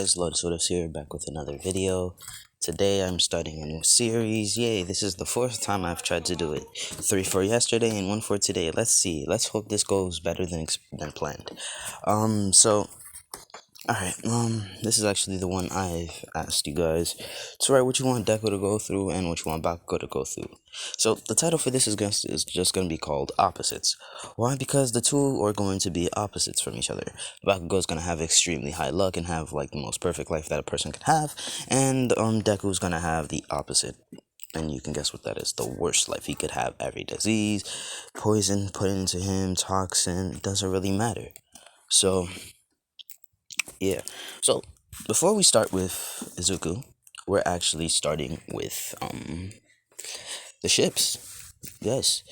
Guys, Lotus here, back with another video. Today I'm starting a new series. Yay, this is the fourth time I've tried to do it. 3 for yesterday and 1 for today. Let's see. Let's hope this goes better than planned. Alright, this is actually the one I've asked you guys to write what you want Deku to go through and what you want Bakugo to go through. So, the title for this is just going to be called Opposites. Why? Because the two are going to be opposites from each other. Bakugo is going to have extremely high luck and have, like, the most perfect life that a person can have, and, Deku is going to have the opposite. And you can guess what that is. The worst life he could have. Every disease, poison put into him, toxin, doesn't really matter. So, yeah. So before we start with Izuku, we're actually starting with the ships. Yes.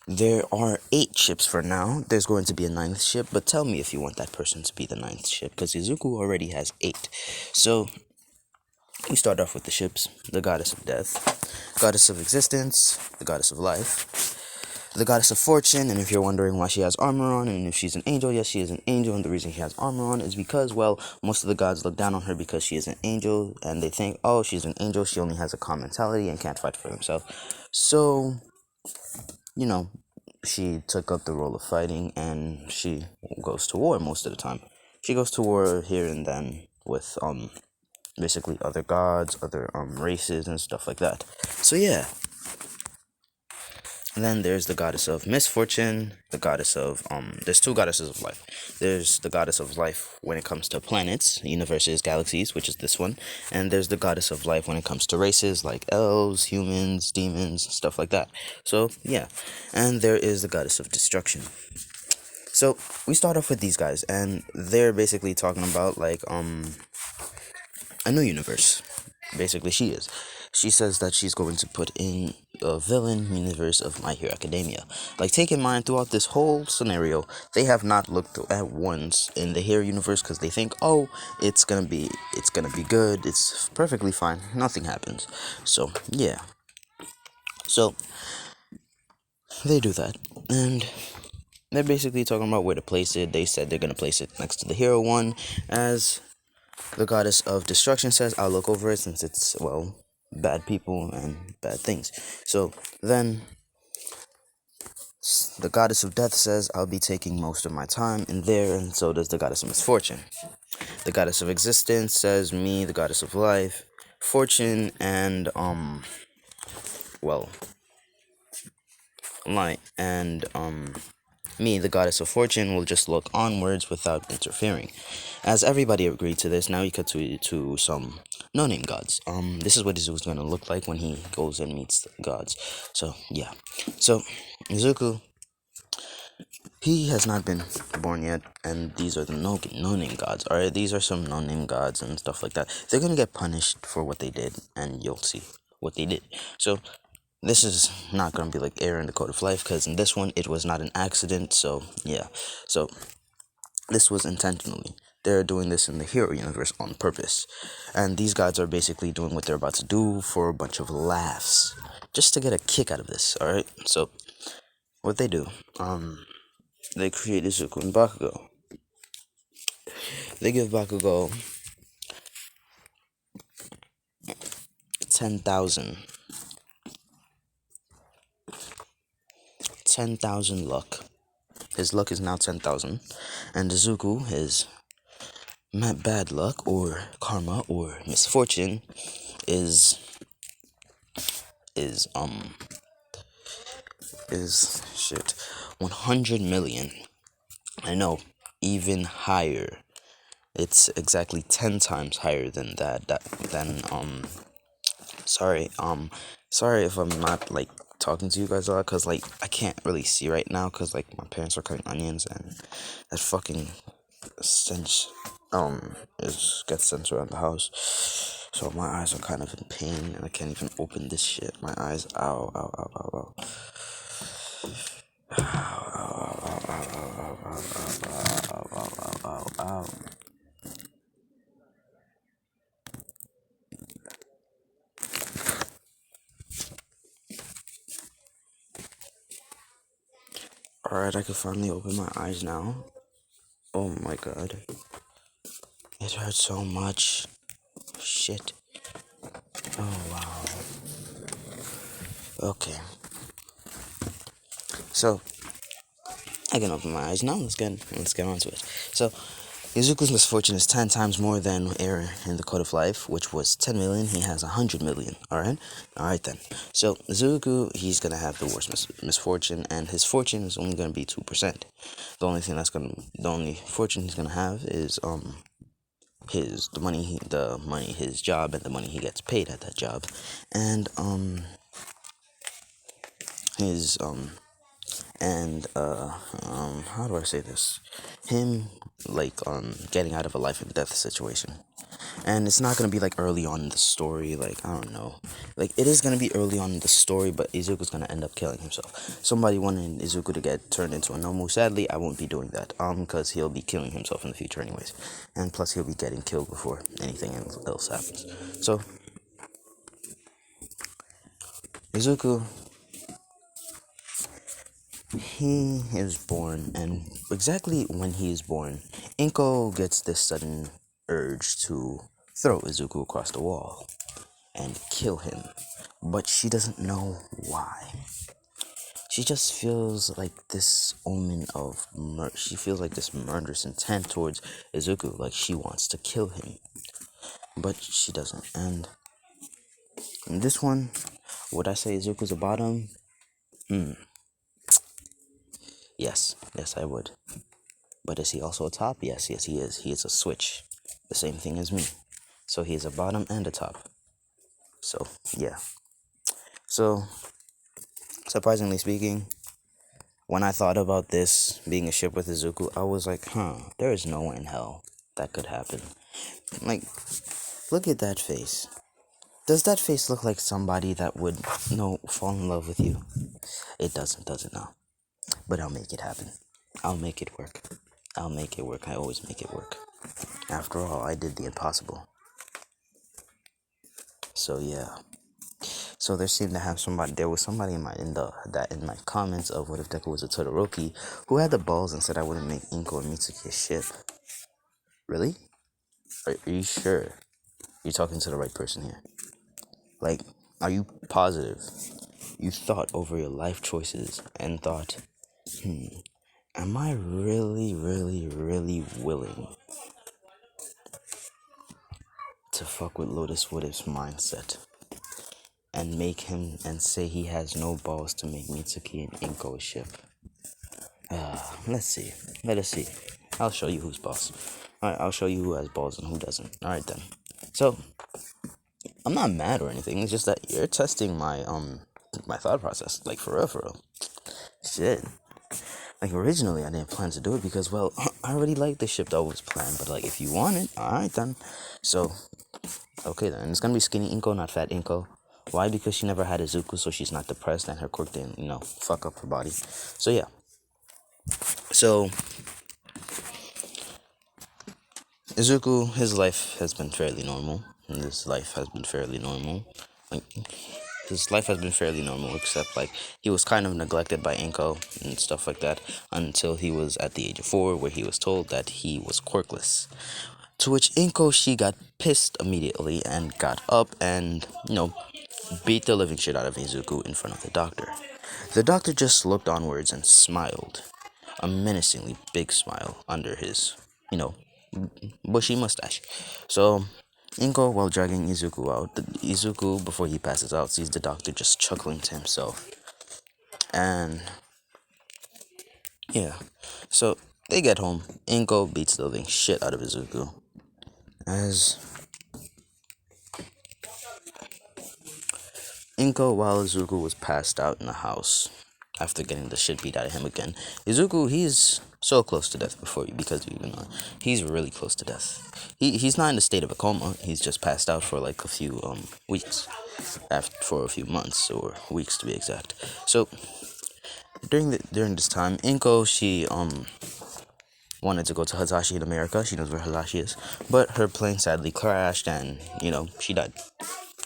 There are 8 ships for now. There's going to be a 9th ship, but tell me if you want that person to be the 9th ship, because Izuku already has 8. So we start off with the ships: the goddess of death, goddess of existence, the goddess of life, the goddess of fortune. And if you're wondering why she has armor on and if she's an angel, yes, she is an angel, and the reason she has armor on is because, well, most of the gods look down on her because she is an angel, and they think, oh, she's an angel, she only has a calm mentality and can't fight for herself. So, you know, she took up the role of fighting, and she goes to war most of the time. She goes to war here and then with basically other gods, other races and stuff like that. So yeah. And then there's the goddess of misfortune, the goddess of, there's 2 goddesses of life. There's the goddess of life when it comes to planets, universes, galaxies, which is this one. And there's the goddess of life when it comes to races, like elves, humans, demons, stuff like that. So, yeah. And there is the goddess of destruction. So, we start off with these guys, and they're basically talking about, like, a new universe. Basically, she is. She says that she's going to put in a villain universe of My Hero Academia. Like, take in mind, throughout this whole scenario, they have not looked at once in the Hero universe because they think, oh, it's gonna be good, it's perfectly fine, nothing happens. So, yeah. So, they do that, and they're basically talking about where to place it. They said they're gonna place it next to the Hero one, as the goddess of destruction says, I'll look over it since it's, well, bad people and bad things. So then the goddess of death says, I'll be taking most of my time in there, and so does the goddess of misfortune. The goddess of existence says, me, the goddess of life, fortune, and well, light, and me, the goddess of fortune, will just look onwards without interfering. As everybody agreed to this, now we cut to some no-name gods. This is what Izuku's gonna look like when he goes and meets the gods. So, yeah. So, Izuku, he has not been born yet, and these are the no-name gods. Alright, these are some no-name gods and stuff like that. They're gonna get punished for what they did, and you'll see what they did. So, this is not gonna be like Error in the Code of Life, because in this one, it was not an accident, so, yeah. So, this was intentionally. They're doing this in the Hero universe on purpose. And these gods are basically doing what they're about to do for a bunch of laughs. Just to get a kick out of this, alright? So, what they do, they create Izuku and Bakugo. They give Bakugo 10,000. 10,000 luck. His luck is now 10,000. And Izuku, his bad luck, or karma, or misfortune, is shit, 100 million. I know, even higher. It's exactly 10 times higher than sorry if I'm not, like, talking to you guys a lot, because, like, I can't really see right now, because, like, my parents are cutting onions, and that fucking stench, gets sent around the house. So my eyes are kind of in pain, and I can't even open this shit. My eyes, ow, ow, ow, ow, ow. Alright, I can finally open my eyes now. Oh my god. It hurts so much. Shit. Oh wow. Okay. So I can open my eyes now. Let's get on to it. So Izuku's misfortune is 10 times more than Eren in the Code of Life, which was 10 million. He has 100 million. Alright? Alright then. So, Izuku, he's gonna have the worst misfortune, and his fortune is only gonna be 2%. The only fortune he's gonna have is, his job, and the money he gets paid at that job. And, his, how do I say this? Him, like, getting out of a life and death situation. And it's not gonna be like early on in the story, like, I don't know. Like, it is gonna be early on in the story, but Izuku's gonna end up killing himself. Somebody wanted Izuku to get turned into a Nomu. Sadly, I won't be doing that, because he'll be killing himself in the future anyways. And plus, he'll be getting killed before anything else happens. So, Izuku, he is born, and exactly when he is born, Inko gets this sudden urge to throw Izuku across the wall and kill him, but she doesn't know why. She just feels like this omen of she feels like this murderous intent towards Izuku, like she wants to kill him, but she doesn't. And in this one, would I say Izuku's a bottom? Yes, I would. But is he also a top? Yes, he is. He is a switch, the same thing as me. So he is a bottom and a top. So yeah. So surprisingly speaking, when I thought about this being a ship with Izuku, I was like, there is no way in hell that could happen. Like, look at that face. Does that face look like somebody that would, fall in love with you? It doesn't, does it now? But I'll make it happen. I'll make it work. I'll make it work. I always make it work. After all, I did the impossible. So yeah. So there was somebody in my comments of what if Deku was a Todoroki who had the balls and said I wouldn't make Inko and Mitsuki a ship. Really? Are you sure you're talking to the right person here? Like, are you positive you thought over your life choices and thought, am I really, really, really willing to fuck with Lotus Wood's mindset and make him and say he has no balls to make Mitsuki and Inko a ship? Let's see. Let us see. I'll show you who's boss. Alright, I'll show you who has balls and who doesn't. Alright then. So, I'm not mad or anything. It's just that you're testing my thought process. Like, for real, for real. Shit. Like, originally I didn't plan to do it because, well, I already liked the ship that was planned. But, like, if you want it, alright then. So, okay then. It's gonna be skinny Inko, not fat Inko. Why? Because she never had Izuku, so she's not depressed and her quirk didn't, fuck up her body. So, yeah. So, Izuku, his life has been fairly normal. And his life has been fairly normal. Like, his life has been fairly normal, except, like, he was kind of neglected by Inko and stuff like that until he was at the age of 4, where he was told that he was quirkless. To which Inko, she got pissed immediately and got up and, beat the living shit out of Izuku in front of the doctor. The doctor just looked onwards and smiled. A menacingly big smile under his, bushy mustache. So, Inko, while dragging Izuku out, Izuku, before he passes out, sees the doctor just chuckling to himself. And, yeah. So, they get home. Inko beats the living shit out of Izuku. As Inko, while Izuku was passed out in the house, after getting the shit beat out of him again, Izuku, he's so close to death because he's really close to death. He's not in a state of a coma. He's just passed out for like a few weeks, for a few months or weeks to be exact. So during this time, Inko, she wanted to go to Hazashi in America. She knows where Hazashi is, but her plane sadly crashed and she died.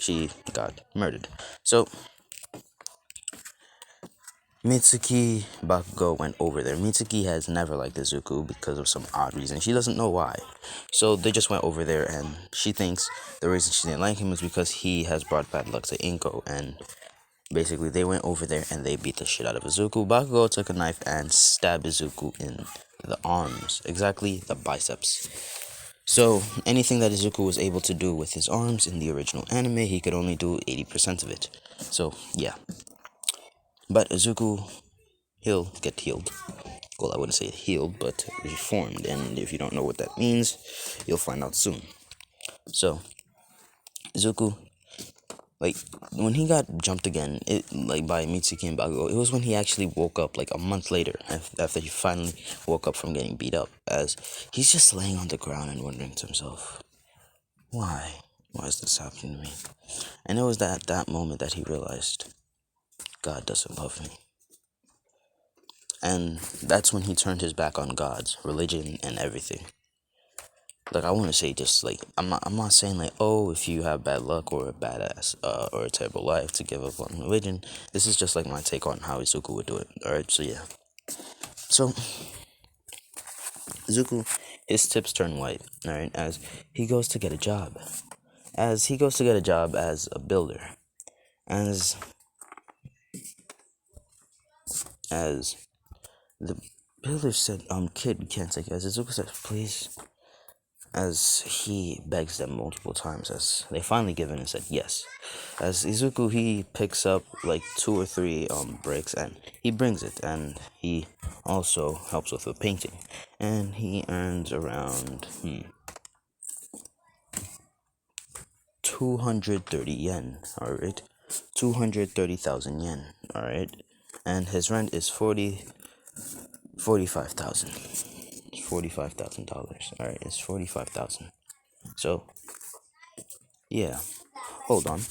She got murdered. So Mitsuki Bakugo went over there. Mitsuki has never liked Izuku because of some odd reason. She doesn't know why. So they just went over there, and she thinks the reason she didn't like him is because he has brought bad luck to Inko. And basically, they went over there and they beat the shit out of Izuku. Bakugo took a knife and stabbed Izuku in the arms, exactly the biceps. So anything that Izuku was able to do with his arms in the original anime, he could only do 80% of it. So yeah. But Izuku, he'll get healed. Well, I wouldn't say healed, but reformed. And if you don't know what that means, you'll find out soon. So, Izuku, like, when he got jumped again, by Mitsuki and Bakugo, it was when he actually woke up, like, a month later, after he finally woke up from getting beat up, as he's just laying on the ground and wondering to himself, why? Why is this happening to me? And it was at that moment that he realized, God doesn't love me. And that's when he turned his back on God's religion and everything. Like, I want to say, just like, I'm not saying like, oh, if you have bad luck or a badass or a terrible life to give up on religion. This is just like my take on how Izuku would do it. All right, so yeah. So Izuku, his tips turn white. All right, as he goes to get a job, as a builder, as as the builder said, kid, we can't take it. As Izuku says, please. As he begs them multiple times, as they finally give in and said yes. As Izuku, he picks up like 2 or 3 bricks and he brings it, and he also helps with the painting, and he earns around 230 yen. All right, 230,000 yen. All right, and his rent is 45,000. $45,000. All right, it's 45,000. So yeah, hold on.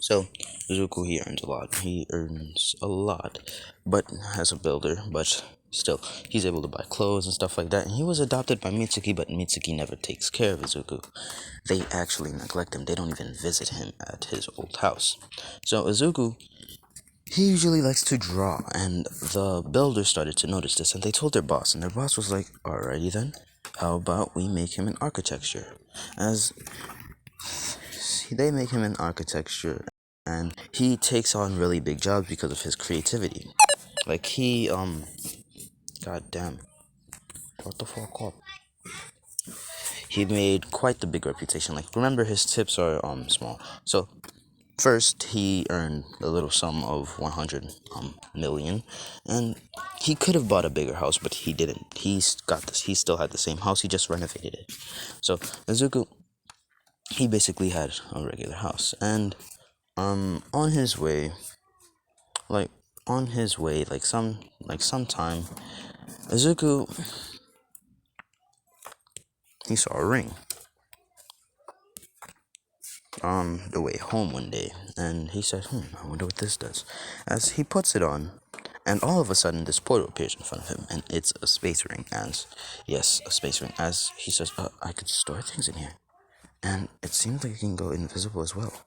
So, Izuku, he earns a lot. He earns a lot. But as a builder, but still, he's able to buy clothes and stuff like that. And he was adopted by Mitsuki, but Mitsuki never takes care of Izuku. They actually neglect him. They don't even visit him at his old house. So, Izuku, he usually likes to draw. And the builders started to notice this. And they told their boss. And their boss was like, alrighty then. How about we make him an architecture? As they make him an architecture, and he takes on really big jobs because of his creativity. Like god damn, what the fuck up? He made quite the big reputation. Like, remember, his tips are small. So first, he earned a little sum of 100 million, and he could have bought a bigger house, but he didn't. He's got this. He still had the same house. He just renovated it. So Izuku, he basically had a regular house, and on his way, like sometime, Izuku, he saw a ring on the way home one day, and he said, I wonder what this does. As he puts it on, and all of a sudden this portal appears in front of him, and it's a space ring. As yes, a space ring. As he says, I could store things in here, and it seems like it can go invisible as well.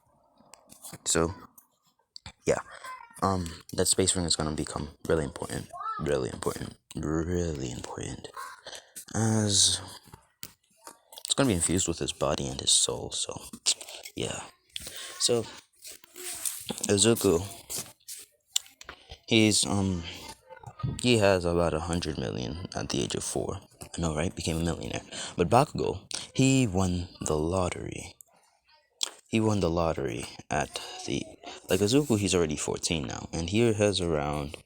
So yeah, that space ring is gonna become really important, as it's gonna be infused with his body and his soul. So yeah. So Izuku, he has about 100 million at the age of 4. I know, right? Became a millionaire. But Bakugo, he won the lottery. He won the lottery at the, like, Izuku, he's already 14 now, and he has around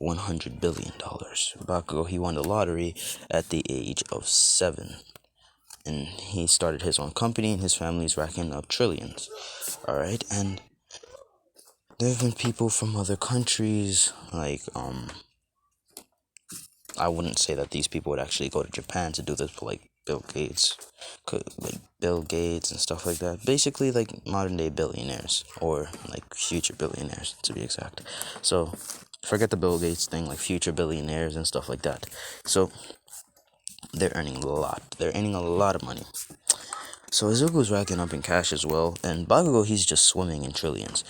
$100 billion. Bakugo, he won the lottery at the age of 7. And he started his own company, and his family's racking up trillions. Alright, and there have been people from other countries, like, I wouldn't say that these people would actually go to Japan to do this, but like Bill Gates, and stuff like that. Basically, like modern day billionaires, or like future billionaires to be exact. So forget the Bill Gates thing, like future billionaires and stuff like that. So they're earning a lot. They're earning a lot of money. So Izuku's racking up in cash as well, and Bakugo, he's just swimming in trillions.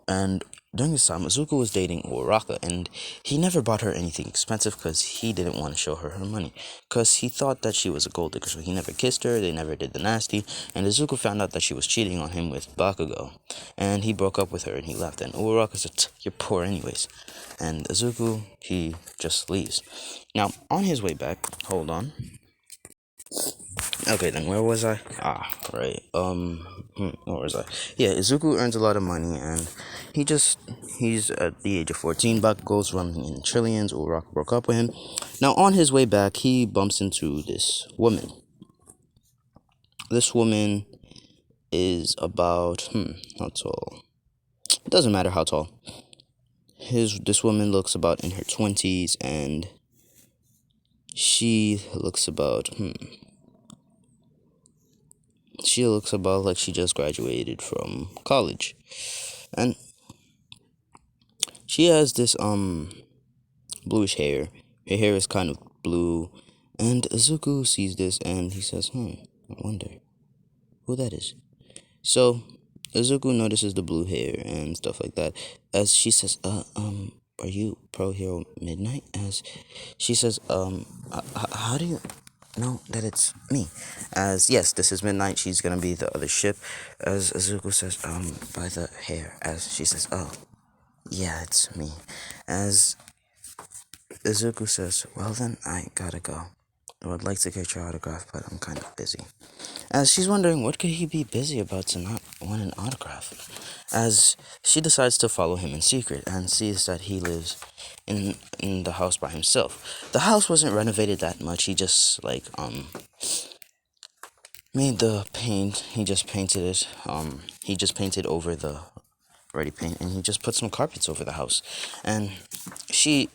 And during this time, Izuku was dating Uraraka, and he never bought her anything expensive because he didn't want to show her her money, because he thought that she was a gold digger, so he never kissed her, they never did the nasty, and Izuku found out that she was cheating on him with Bakugo, and he broke up with her and he left, and Uraraka said, "You're poor anyways," and Izuku, he just leaves. Now, on his way back, hold on. Okay, then where was I? Right. Where was I? Yeah, Izuku earns a lot of money, and he's at the age of 14. Bakugo's running in trillions. Uraraka broke up with him. Now, on his way back, he bumps into this woman. This woman is about how tall? It doesn't matter how tall. This woman looks about in her 20s, and she looks about she looks about like she just graduated from college. And she has this bluish hair. Her hair is kind of blue. And Izuku sees this and he says, I wonder who that is. So Izuku notices the blue hair and stuff like that. As she says, are you Pro Hero Midnight? As she says, how do you know that it's me? As yes, this is Midnight. She's gonna be the other ship. As Izuku says, by the hair. As she says, oh, yeah, it's me. As Izuku says, well then, I gotta go. I would like to get your autograph, but I'm kind of busy. As she's wondering, what could he be busy about to not want an autograph? As she decides to follow him in secret and sees that he lives in the house by himself. The house wasn't renovated that much. He just made the paint. He just painted it. He just painted over the ready paint, and he just put some carpets over the house. And she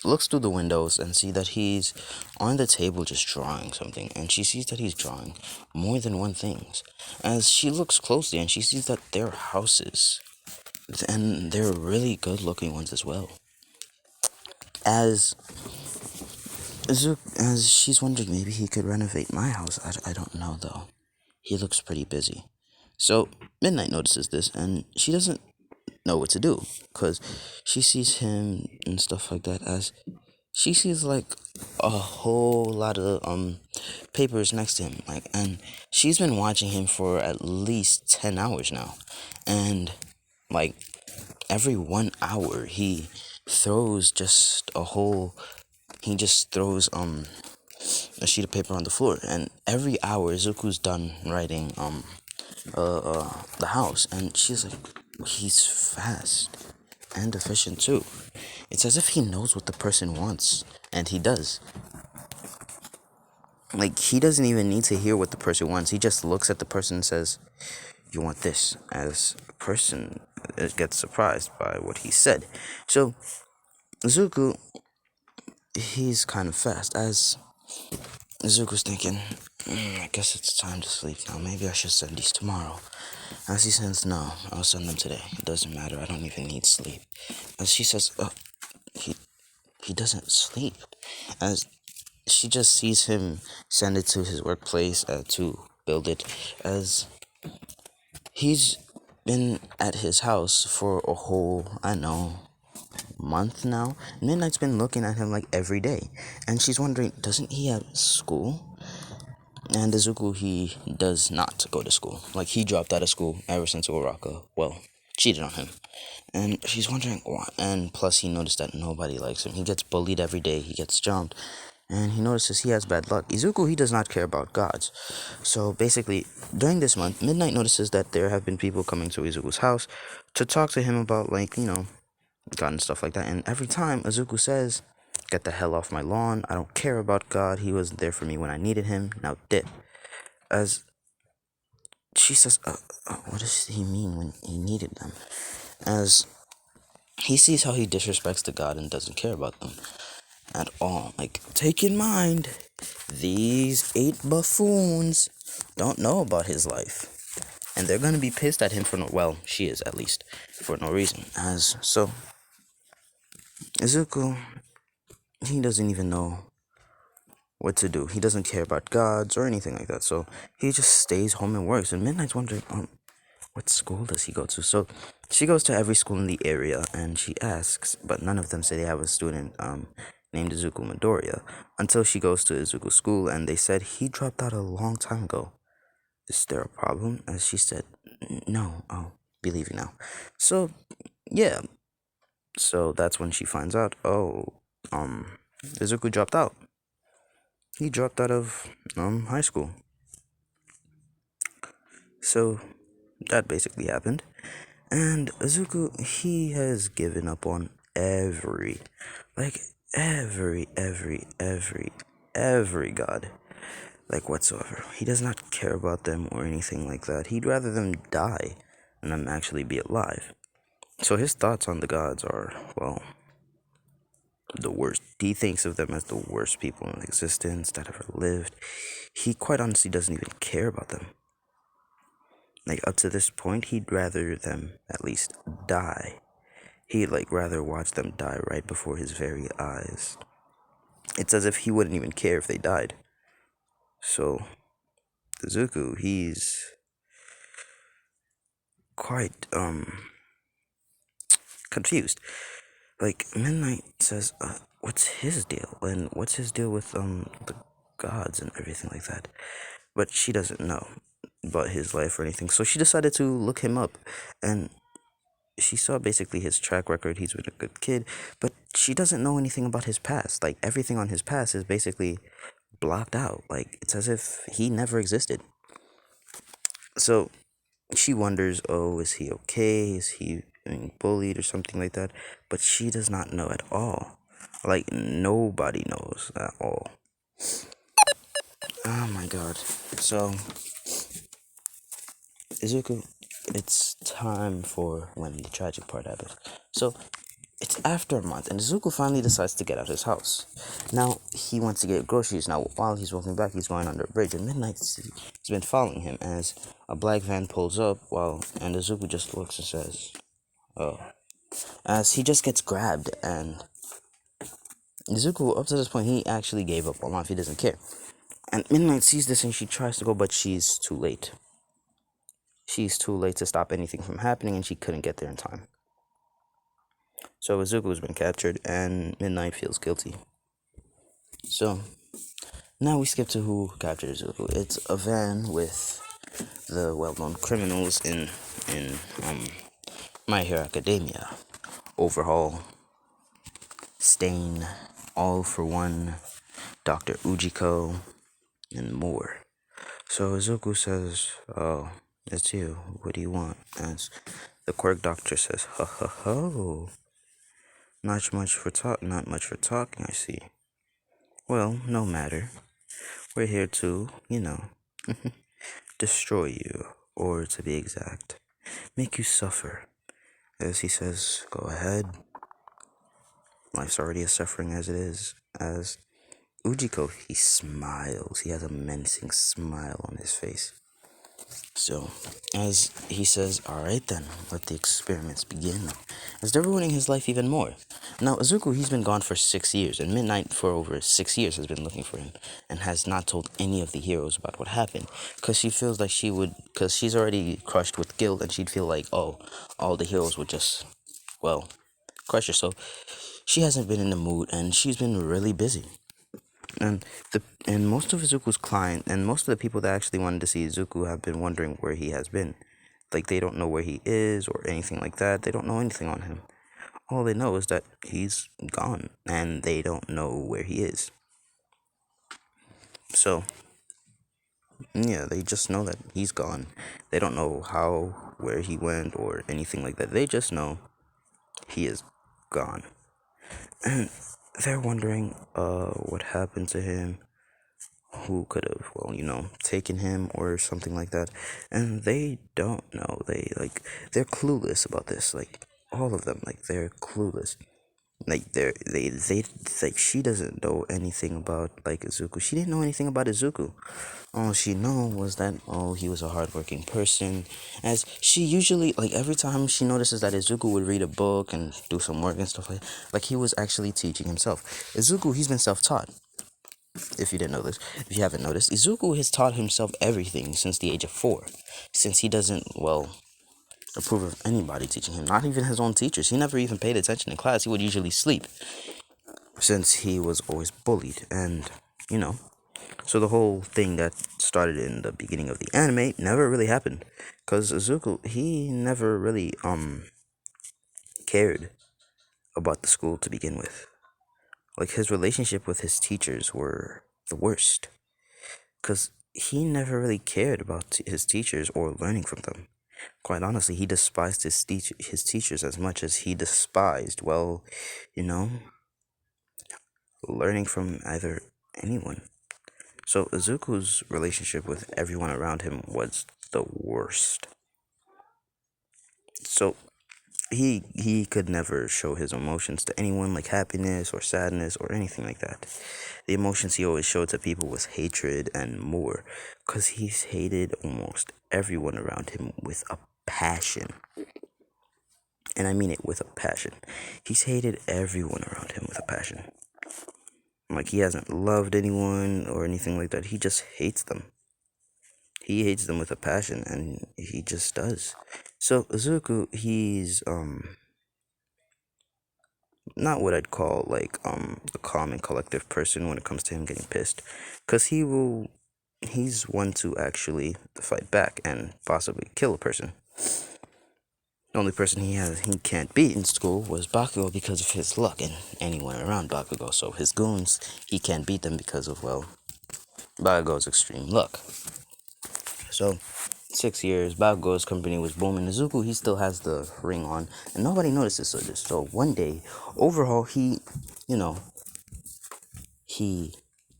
looks through the windows and see that he's on the table just drawing something, and she sees that he's drawing more than one thing. As she looks closely and she sees that they're houses, and they're really good looking ones as well. As she's wondering, maybe he could renovate my house. I don't know though. He looks pretty busy. So Midnight notices this, and she doesn't know what to do, because she sees him and stuff like that. As she sees like a whole lot of papers next to him, like, and she's been watching him for at least 10 hours now, and like every 1 hour he throws just a whole he just throws a sheet of paper on the floor, and every hour Zuku's done writing the house, and she's like, he's fast and efficient too. It's as if he knows what the person wants, and he does. Like, he doesn't even need to hear what the person wants. He just looks at the person and says, you want this, as a person gets surprised by what he said. So Zuku, he's kind of fast. As Zuko's thinking, I guess it's time to sleep now. Maybe I should send these tomorrow. As he says, no, I'll send them today. It doesn't matter. I don't even need sleep. As she says, he doesn't sleep. As she just sees him send it to his workplace to build it. As he's been at his house for a whole, I know, month now. Midnight's been looking at him like every day. And she's wondering, doesn't he have school? And Izuku, he does not go to school. Like, he dropped out of school ever since Uraraka, well, cheated on him. And she's wondering why. And plus, he noticed that nobody likes him. He gets bullied every day. He gets jumped. And he notices he has bad luck. Izuku, he does not care about gods. So basically, during this month, Midnight notices that there have been people coming to Izuku's house to talk to him about, like, God and stuff like that. And every time Izuku says, get the hell off my lawn. I don't care about God. He wasn't there for me when I needed him. Now dip. As she says, what does he mean when he needed them? As he sees how he disrespects the God and doesn't care about them at all. Like, take in mind, these 8 buffoons don't know about his life. And they're gonna be pissed at him for well, she is at least, for no reason. As so, Izuku, he doesn't even know what to do. He doesn't care about gods or anything like that. So he just stays home and works. And Midnight's wondering, what school does he go to? So she goes to every school in the area and she asks, but none of them say they have a student named Izuku Midoriya until she goes to Izuku's school and they said he dropped out a long time ago. Is there a problem? As she said, no, I'll be leaving now. So, yeah. So that's when she finds out, Izuku dropped out. He dropped out of high school. So that basically happened. And Izuku, he has given up on every, like every god, like whatsoever. He does not care about them or anything like that. He'd rather them die than them actually be alive. So his thoughts on the gods are, well, the worst. He thinks of them as the worst people in existence that ever lived. He quite honestly doesn't even care about them. Like up to this point, he'd rather them at least die. He'd rather watch them die right before his very eyes. It's as if he wouldn't even care if they died. So, Izuku, he's quite confused. Like Midnight says, what's his deal? And what's his deal with the gods and everything like that? But she doesn't know about his life or anything. So she decided to look him up, and she saw basically his track record. He's been a good kid, but she doesn't know anything about his past. Like everything on his past is basically blocked out. Like it's as if he never existed. So she wonders, oh, is he okay? Is he being bullied or something like that? But she does not know at all. Like nobody knows at all. Oh my god. So Izuku, it's time for when the tragic part happens. So it's after a month, and Izuku finally decides to get out of his house. Now, he wants to get groceries. Now, while he's walking back, he's going under a bridge, and Midnight's been following him as a black van pulls up, and Izuku just looks and says, oh. As he just gets grabbed, and Izuku, up to this point, he actually gave up on life. He doesn't care. And Midnight sees this, and she tries to go, but she's too late. She's too late to stop anything from happening, and she couldn't get there in time. So Izuku's been captured, and Midnight feels guilty. So now we skip to who captured Izuku. It's a van with the well-known criminals in My Hero Academia. Overhaul, Stain, All for One, Dr. Ujiko, and more. So Izuku says, oh, it's you. What do you want? As the quirk doctor says, ho ho ho. Not much for talking, I see. Well, no matter. We're here to, destroy you, or to be exact, make you suffer. As he says, go ahead. Life's already as suffering as it is. As Ujiko, he smiles. He has a menacing smile on his face. So, as he says, alright then, let the experiments begin. As they're ruining his life even more. Now, Izuku, he's been gone for 6 years, and Midnight, for over 6 years, has been looking for him, and has not told any of the heroes about what happened, because she feels like because she's already crushed with guilt, and she'd feel like, oh, all the heroes would just, well, crush her. So, she hasn't been in the mood, and she's been really busy. And most of Izuku's client and most of the people that actually wanted to see Izuku have been wondering where he has been. Like they don't know where he is or anything like that. They don't know anything on him. All they know is that he's gone and they don't know where he is. So yeah, they just know that he's gone. They don't know where he went or anything like that. They just know he is gone. And they're wondering what happened to him, who could have, taken him or something like that. And they don't know. They're clueless about this. Like, all of them, they're clueless. She doesn't know anything about, Izuku. She didn't know anything about Izuku. All she knew was that, he was a hardworking person. As she usually, every time she notices that Izuku would read a book and do some work and stuff like he was actually teaching himself. Izuku, he's been self-taught. If you didn't know this, if you haven't noticed, Izuku has taught himself everything since the age of 4. Since he doesn't, approve of anybody teaching him, not even his own teachers. He never even paid attention in class. He would usually sleep since he was always bullied. And, you know, so the whole thing that started in the beginning of the anime never really happened. Because Izuku, he never really, cared about the school to begin with. Like, his relationship with his teachers were the worst. Because he never really cared about his teachers or learning from them. Quite honestly, he despised his teachers as much as he despised, well, you know, learning from either anyone. So Izuku's relationship with everyone around him was the worst. So he could never show his emotions to anyone, like happiness or sadness or anything like that. The emotions he always showed to people was hatred and more, because he's hated almost everyone around him with a passion. And I mean it with a passion. He's hated everyone around him with a passion. Like, he hasn't loved anyone or anything like that. He just hates them. He hates them with a passion, and he just does. So Izuku, he's not what I'd call like a calm and collective person when it comes to him getting pissed, because he's one to actually fight back and possibly kill a person. The only person he can't beat in school was Bakugo because of his luck and anyone around Bakugo. So his goons, he can't beat them because of, well, Bakugo's extreme luck. So 6 years, Bakugo's company was booming. Izuku, he still has the ring on, and nobody notices this. So one day, overhaul, you know, he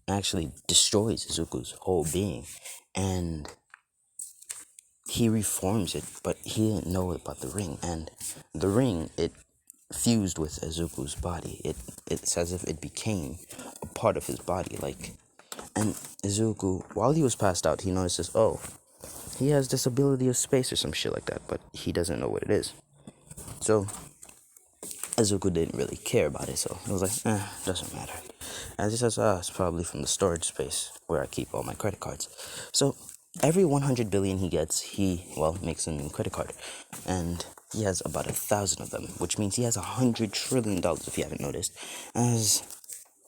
actually destroys Izuku's whole being, and he reforms it, but he didn't know about the ring. And the ring, it fused with Izuku's body. It's as if it became a part of his body, like. And Izuku, while he was passed out, he notices, oh, he has this ability of space or some shit like that, but he doesn't know what it is. So Izuku didn't really care about it, so it was like, doesn't matter. And he says, it's probably from the storage space where I keep all my credit cards. So every 100 billion he gets, he, well, makes a new credit card. And he has about 1,000 of them, which means he has $100 trillion, if you haven't noticed. As,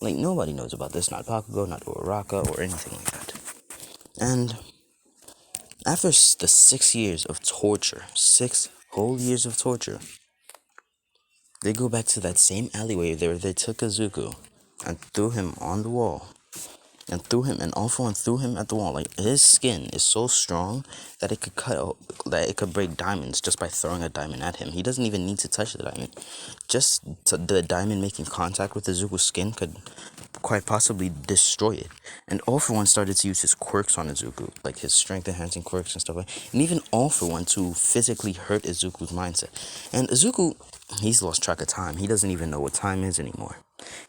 like, nobody knows about this, not Bakugo, not Uraraka, or anything like that. And after the 6 years of torture, 6 whole years of torture, they go back to that same alleyway where they took Izuku and threw him on the wall. And threw him, and all for one threw him at the wall. Like, his skin is so strong that it could that it could break diamonds just by throwing a diamond at him. He doesn't even need to touch the diamond. Just the diamond making contact with Izuku's skin could quite possibly destroy it. And All For One started to use his quirks on Izuku, like his strength enhancing quirks and stuff like that. And even All For One to physically hurt Izuku's mindset. And Izuku, he's lost track of time. He doesn't even know what time is anymore.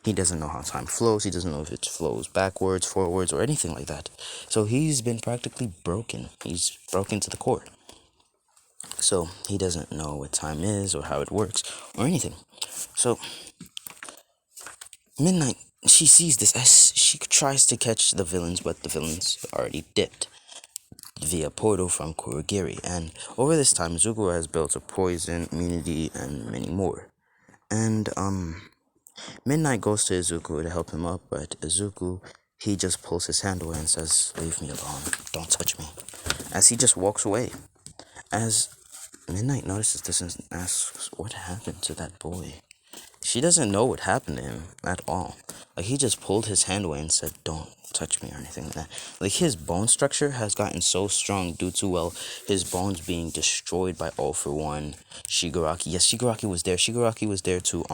He doesn't know how time flows. He doesn't know if it flows backwards, forwards, or anything like that. So he's been practically broken. He's broken to the core. So he doesn't know what time is or how it works or anything. So Midnight, she sees this as she tries to catch the villains, but the villains already dipped via portal from Kurogiri. And over this time, Izuku has built a poison, immunity, and many more. And Midnight goes to Izuku to help him up, but Izuku, he just pulls his hand away and says, "Leave me alone, don't touch me," as he just walks away. As Midnight notices this and asks, what happened to that boy? She doesn't know what happened to him at all. Like, he just pulled his hand away and said, "Don't touch me," or anything like that. Like, his bone structure has gotten so strong due to, well, his bones being destroyed by All For One, Shigaraki. Yes, Shigaraki was there. Shigaraki was there to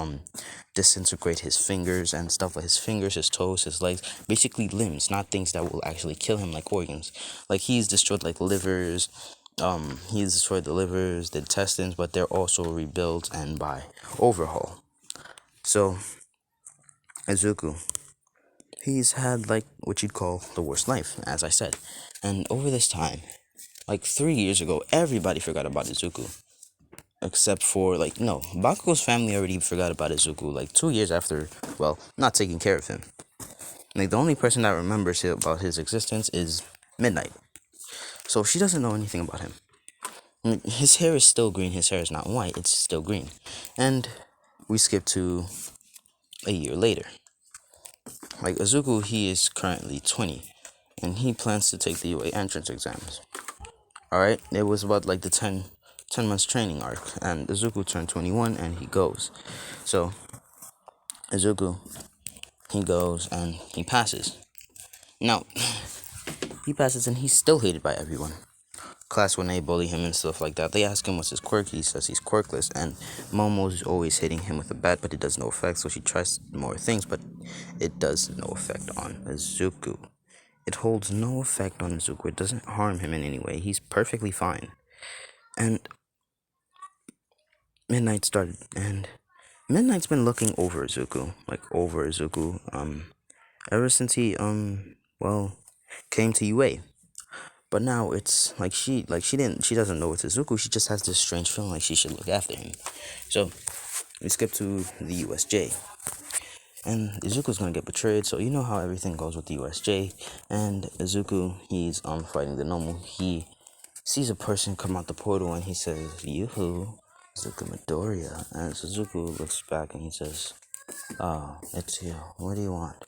disintegrate his fingers and stuff, like his fingers, his toes, his legs, basically limbs, not things that will actually kill him like organs. Like, he's destroyed like livers. He's destroyed the livers, the intestines, but they're also rebuilt and by overhaul. So, Izuku, he's had, like, what you'd call the worst life, as I said. And over this time, like 3 years ago, everybody forgot about Izuku. Except for, like, no, Bakugo's family already forgot about Izuku, like, 2 years after, well, not taking care of him. Like, the only person that remembers about his existence is Midnight. So she doesn't know anything about him. His hair is still green. His hair is not white. It's still green. And we skip to a year later. Like Izuku, he is currently 20, and he plans to take the UA entrance exams. All right, it was about like the 10 months training arc, and Izuku turned 21, and he goes. So Izuku, he goes and he passes. Now he passes, and he's still hated by everyone. Class when they bully him and stuff like that. They ask him what's his quirk. He says he's quirkless, and Momo's always hitting him with a bat, but it does no effect. So she tries more things, but it does no effect on Izuku. It holds no effect on Izuku. It doesn't harm him in any way. He's perfectly fine. And Midnight started, and Midnight's been looking over Izuku, ever since he well came to UA. But now it's like she doesn't know it's Izuku. She just has this strange feeling like she should look after him. So we skip to the USJ, and Izuku's gonna get betrayed. So you know how everything goes with the USJ. And Izuku, he's fighting the normal. He sees a person come out the portal, and he says, "Yoo-hoo, Izuku Midoriya." And Izuku looks back and he says, "Oh, it's you. What do you want?"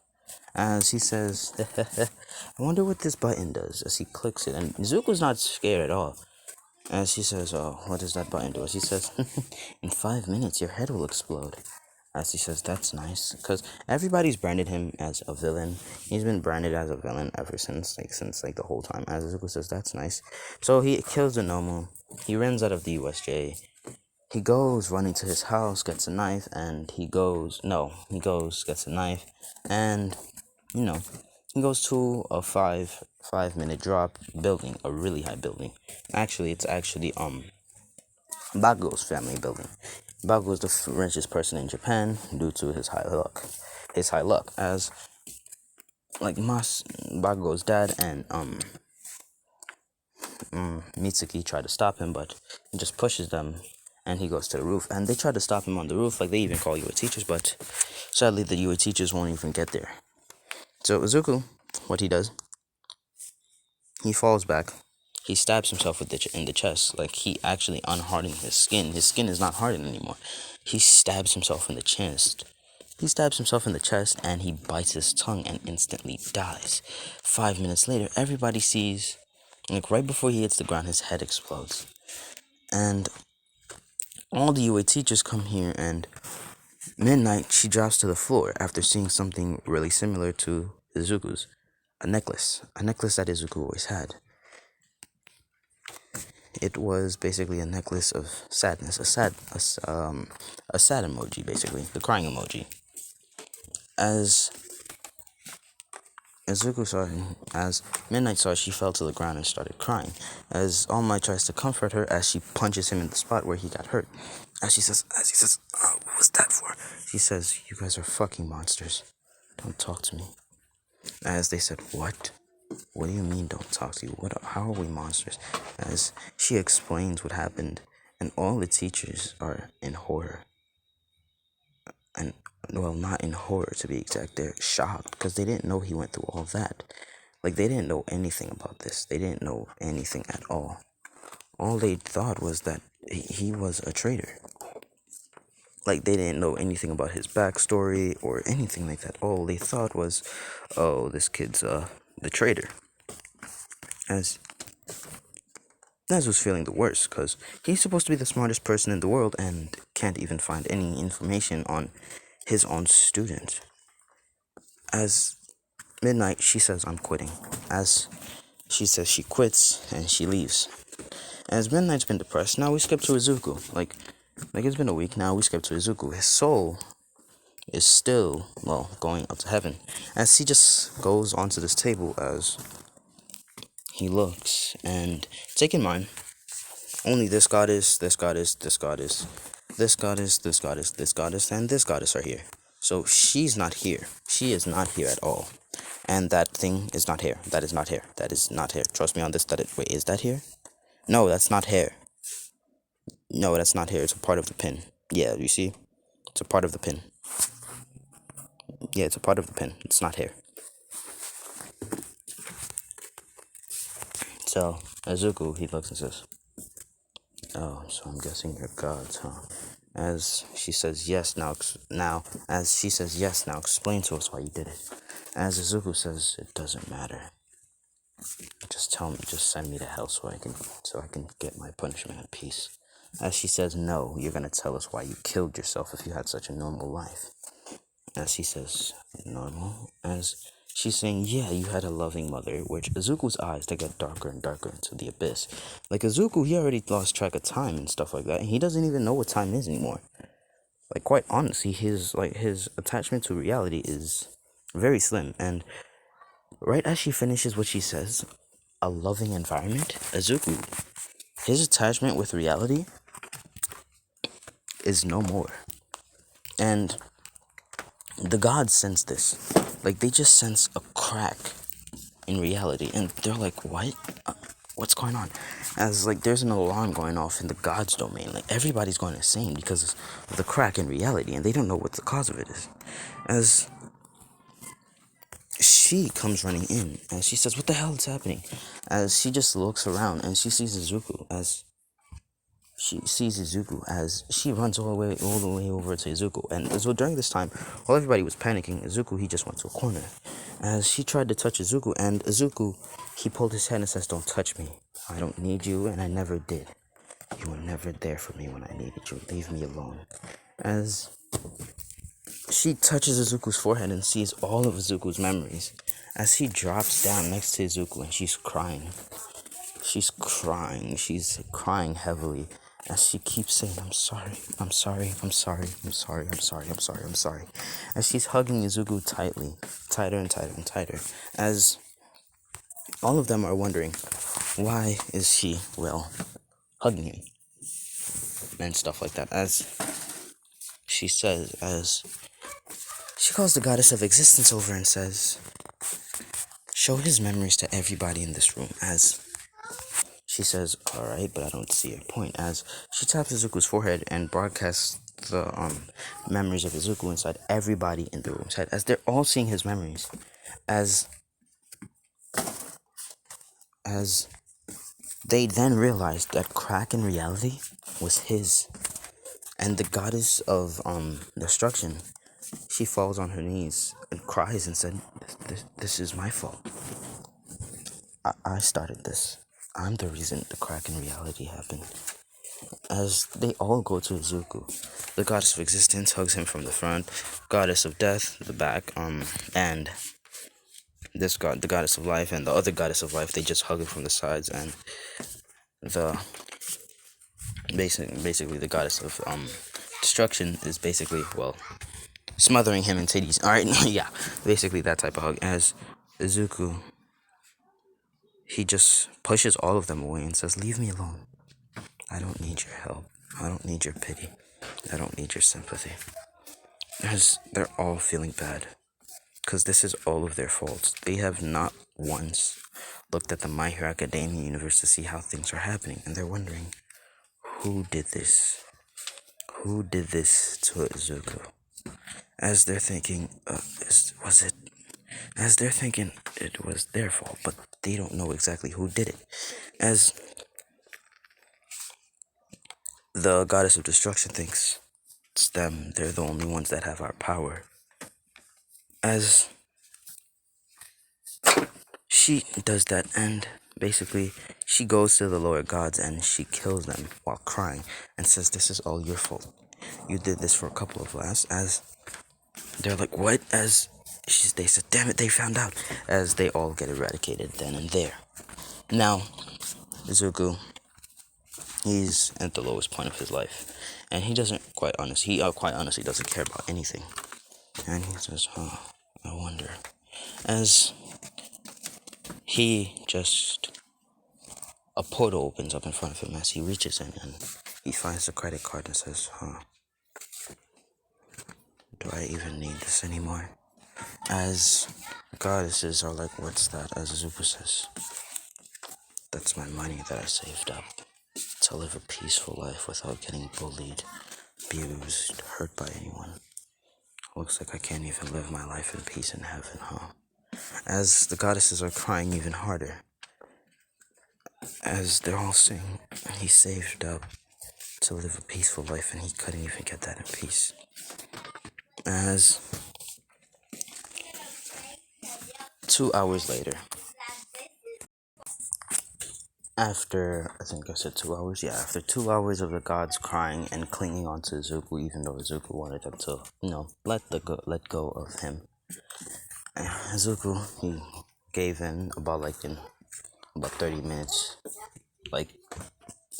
As he says, "I wonder what this button does." As he clicks it, and Izuku's not scared at all. As he says, "Oh, what does that button do?" As he says, "In 5 minutes, your head will explode." As he says, "That's nice," because everybody's branded him as a villain. He's been branded as a villain ever since, the whole time. As Izuku says, "That's nice." So he kills the Nomu. He runs out of the USJ. He goes running to his house, gets a knife, and gets a knife, and you know, he goes to a 5 minute drop building, a really high building. Actually, it's Bakugo's family building. Bakugo is the richest person in Japan due to his high luck. As like Bakugo's dad and Mitsuki try to stop him, but he just pushes them, and he goes to the roof. And they try to stop him on the roof, like they even call UA teachers, but sadly the UA teachers won't even get there. So Izuku, what he does, he falls back. He stabs himself in the chest, like he actually unhardened his skin. His skin is not hardened anymore. He stabs himself in the chest. He stabs himself in the chest, and he bites his tongue and instantly dies. 5 minutes later, everybody sees, like right before he hits the ground, his head explodes. And all the UA teachers come here, and Midnight, she drops to the floor after seeing something really similar to Izuku's. A necklace that Izuku always had. It was basically a necklace of sadness, a sad emoji, basically, the crying emoji. As Izuku saw him, as Midnight saw, she fell to the ground and started crying. As All Might tries to comfort her, as she punches him in the spot where he got hurt. As he says, "Oh, what was that for?" She says, "You guys are fucking monsters. Don't talk to me." As they said, "What? What do you mean don't talk to you? How are we monsters?" As she explains what happened, and all the teachers are in horror. And, well, not in horror to be exact, they're shocked because they didn't know he went through all that. Like, they didn't know anything about this. They didn't know anything at all. All they thought was that he was a traitor. Like, they didn't know anything about his backstory or anything like that. All they thought was, oh, this kid's the traitor. As Naz was feeling the worst, because he's supposed to be the smartest person in the world and can't even find any information on his own student. As Midnight, she says, "I'm quitting." As she says she quits and she leaves. As Midnight's been depressed, now we skip to Izuku. Like it's been a week now, we skip to Izuku. His soul is still, well, going up to heaven. As he just goes onto this table as he looks, and take in mind, only this goddess, this goddess, this goddess, this goddess, this goddess, this goddess, and this goddess are here. So she's not here. She is not here at all. And that thing is not here. That is not here. That is not here. Trust me on this. Wait, is that here? No, that's not hair. No, that's not hair. It's a part of the pin. Yeah, you see? It's a part of the pin. Yeah, it's a part of the pin. It's not hair. So, Izuku, he looks and says, Oh, so I'm guessing you're gods, huh? As she says yes now, explain to us why you did it. As Izuku says, it doesn't matter. Just send me to hell so I can get my punishment in peace. As she says, no, you're gonna tell us why you killed yourself if you had such a normal life. As she says, normal? As she's saying, yeah, you had a loving mother, which Izuku's eyes, they get darker and darker into the abyss. Like, Izuku, he already lost track of time and stuff like that, and he doesn't even know what time is anymore. Like, quite honestly, his attachment to reality is very slim, and right as she finishes what she says, a loving environment, Izuku, his attachment with reality is no more. And the gods sense this. Like, they just sense a crack in reality, and they're like, what? What's going on? As, like, there's an alarm going off in the gods domain. Like, everybody's going insane because of the crack in reality, and they don't know what the cause of it is. As she comes running in, and she says, what the hell is happening? As she just looks around, and she sees Izuku, as she runs all the way over to Izuku. And so during this time, while everybody was panicking, Izuku, he just went to a corner. As she tried to touch Izuku, and Izuku, he pulled his hand and says, don't touch me. I don't need you, and I never did. You were never there for me when I needed you. Leave me alone. As she touches Izuku's forehead and sees all of Izuku's memories. As he drops down next to Izuku, and she's crying. She's crying heavily as she keeps saying, I'm sorry, I'm sorry, I'm sorry, I'm sorry, I'm sorry, I'm sorry, I'm sorry. As she's hugging Izuku tightly, tighter and tighter and tighter. As all of them are wondering, why is she, well, hugging him? And stuff like that. As she says, as she calls the goddess of existence over and says, show his memories to everybody in this room. As she says, alright, but I don't see your point. As she taps Izuku's forehead and broadcasts the memories of Izuku inside everybody in the room's head. As they're all seeing his memories. As they then realized that crack in reality was his. And the goddess of destruction, she falls on her knees and cries and said, this is my fault. I started this. I'm the reason the crack in reality happened. As they all go to Izuku, the goddess of existence hugs him from the front, goddess of death, the back, and the goddess of life, and the other goddess of life, they just hug him from the sides, and the basically the goddess of destruction is basically, well, smothering him in titties. Alright, yeah, basically that type of hug. As Izuku, he just pushes all of them away and says, leave me alone. I don't need your help. I don't need your pity. I don't need your sympathy. As they're all feeling bad. Because this is all of their faults. They have not once looked at the My Hero Academia universe to see how things are happening. And they're wondering, who did this? Who did this to Izuku? As they're thinking, as they're thinking it was their fault, but they don't know exactly who did it. As the goddess of destruction thinks it's them, they're the only ones that have our power. As she does that, and basically she goes to the lower gods and she kills them while crying and says, this is all your fault. You did this for a couple of laughs. As they're like, what? As they said, damn it, they found out. As they all get eradicated then and there. Now, Izuku, he's at the lowest point of his life, and he quite honestly doesn't care about anything. And he says, I wonder. As a portal opens up in front of him as he reaches in, and he finds the credit card and says, do I even need this anymore? As goddesses are like, what's that? As Izuku says, that's my money that I saved up to live a peaceful life without getting bullied, abused, hurt by anyone. Looks like I can't even live my life in peace in heaven, huh? As the goddesses are crying even harder, as they're all saying, he saved up to live a peaceful life, and he couldn't even get that in peace. As 2 hours later, after I think I said 2 hours, yeah, after 2 hours of the gods crying and clinging onto Izuku, even though Izuku wanted them to, let go of him, Izuku he gave in in about 30 minutes, like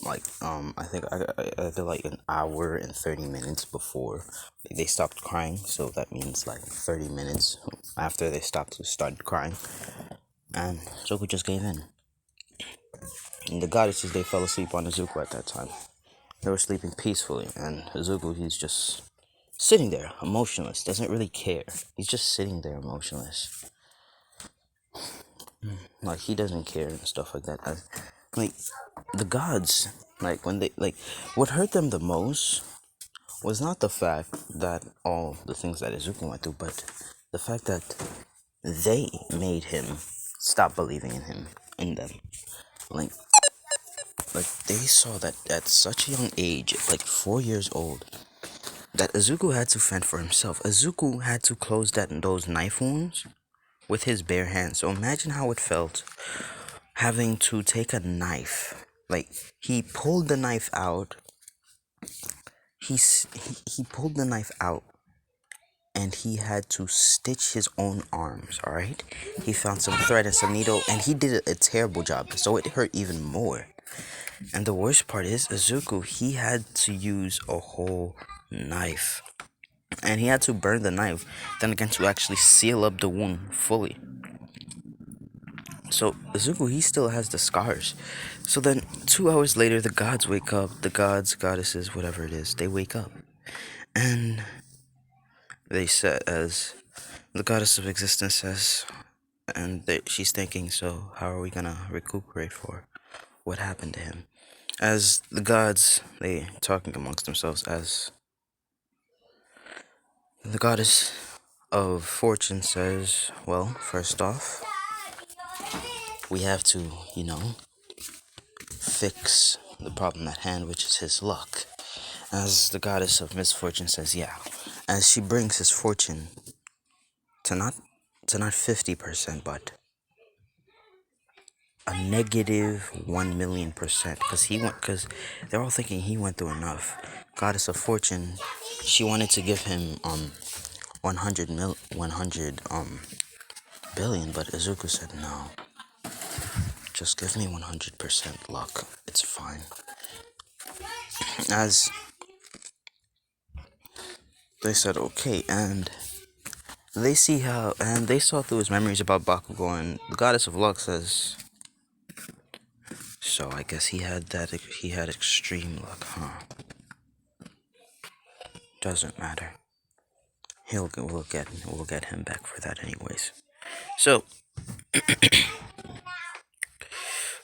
I think I did like an hour and 30 minutes before they stopped crying, so that means like 30 minutes after they started crying, and Izuku just gave in. And the goddesses, they fell asleep on Izuku at that time. They were sleeping peacefully, and Izuku, he's just sitting there, emotionless, doesn't really care. He's just sitting there, emotionless. Like, he doesn't care and stuff like that. Like, the gods, like, what hurt them the most was not the fact that all the things that Izuku went through, but the fact that they made him stop believing in them. Like, they saw that at such a young age, like 4 years old, that Izuku had to fend for himself. Izuku had to close those knife wounds with his bare hands. So imagine how it felt having to take a knife. Like, he pulled the knife out. He pulled the knife out, and he had to stitch his own arms. All right. He found some thread and some needle, and he did a terrible job. So it hurt even more. And the worst part is, Izuku, he had to use a whole knife. And he had to burn the knife, then again to actually seal up the wound fully. So Izuku, he still has the scars. So then 2 hours later, the gods wake up. The gods, goddesses, whatever it is, they wake up. And they said, as the goddess of existence says, and she's thinking, so how are we gonna recuperate for what happened to him? As the gods, they talking amongst themselves, as the goddess of fortune says, well, first off, we have to, fix the problem at hand, which is his luck. As the goddess of misfortune says, yeah, as she brings his fortune to not 50%, but a negative 1,000,000%, because they're all thinking he went through enough. Goddess of fortune, she wanted to give him 100 billion, but Izuku said no. Just give me 100% luck. It's fine. As they said okay, and they saw through his memories about Bakugo, and the goddess of luck says, so I guess he had extreme luck, huh? Doesn't matter. We'll get him back for that anyways. So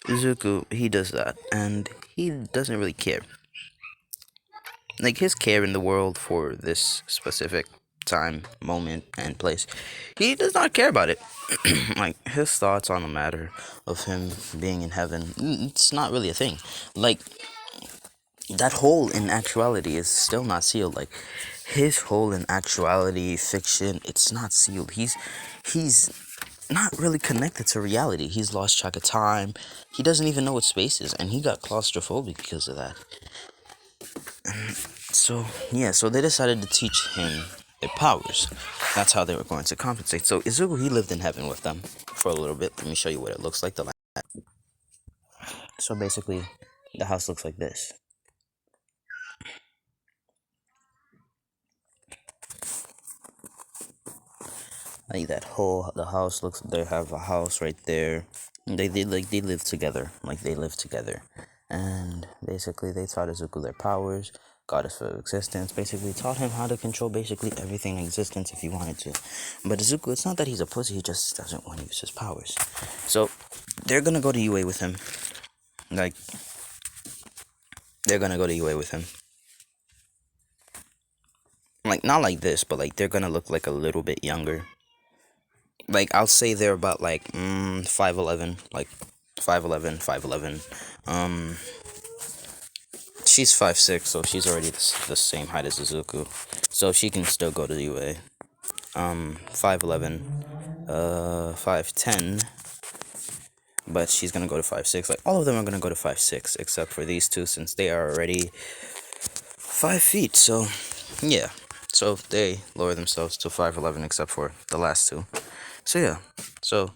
Izuku, he does that, and he doesn't really care. Like, his care in the world for this specific time, moment, and place, he does not care about it. Like, his thoughts on the matter of him being in heaven, it's not really a thing. Like, that hole in actuality is still not sealed. Like, his hole in actuality, fiction, it's not sealed. He's not really connected to reality. He's lost track of time. He doesn't even know what space is, and he got claustrophobic because of that. So they decided to teach him their powers. That's how they were going to compensate. So Izuku, he lived in heaven with them for a little bit. Let me show you what it looks like. So basically, the house looks like this. Like, the house looks. They have a house right there. They live together. Like, they live together, and basically they taught Izuku their powers. Goddess of existence basically taught him how to control basically everything in existence if he wanted to. But Izuku, it's not that he's a pussy. He just doesn't want to use his powers. So they're gonna go to UA with him. Like, they're gonna go to UA with him. Like, not like this, but like they're gonna look like a little bit younger. Like, I'll say they're about like 5'11", like 5'11", 5'11". She's 5'6", so she's already the same height as Izuku. So she can still go to the UA. 5'11", 5'10", but she's gonna go to 5'6". Like, all of them are gonna go to 5'6", except for these two, since they are already 5 feet. So, yeah. So they lower themselves to 5'11", except for the last two. So yeah. So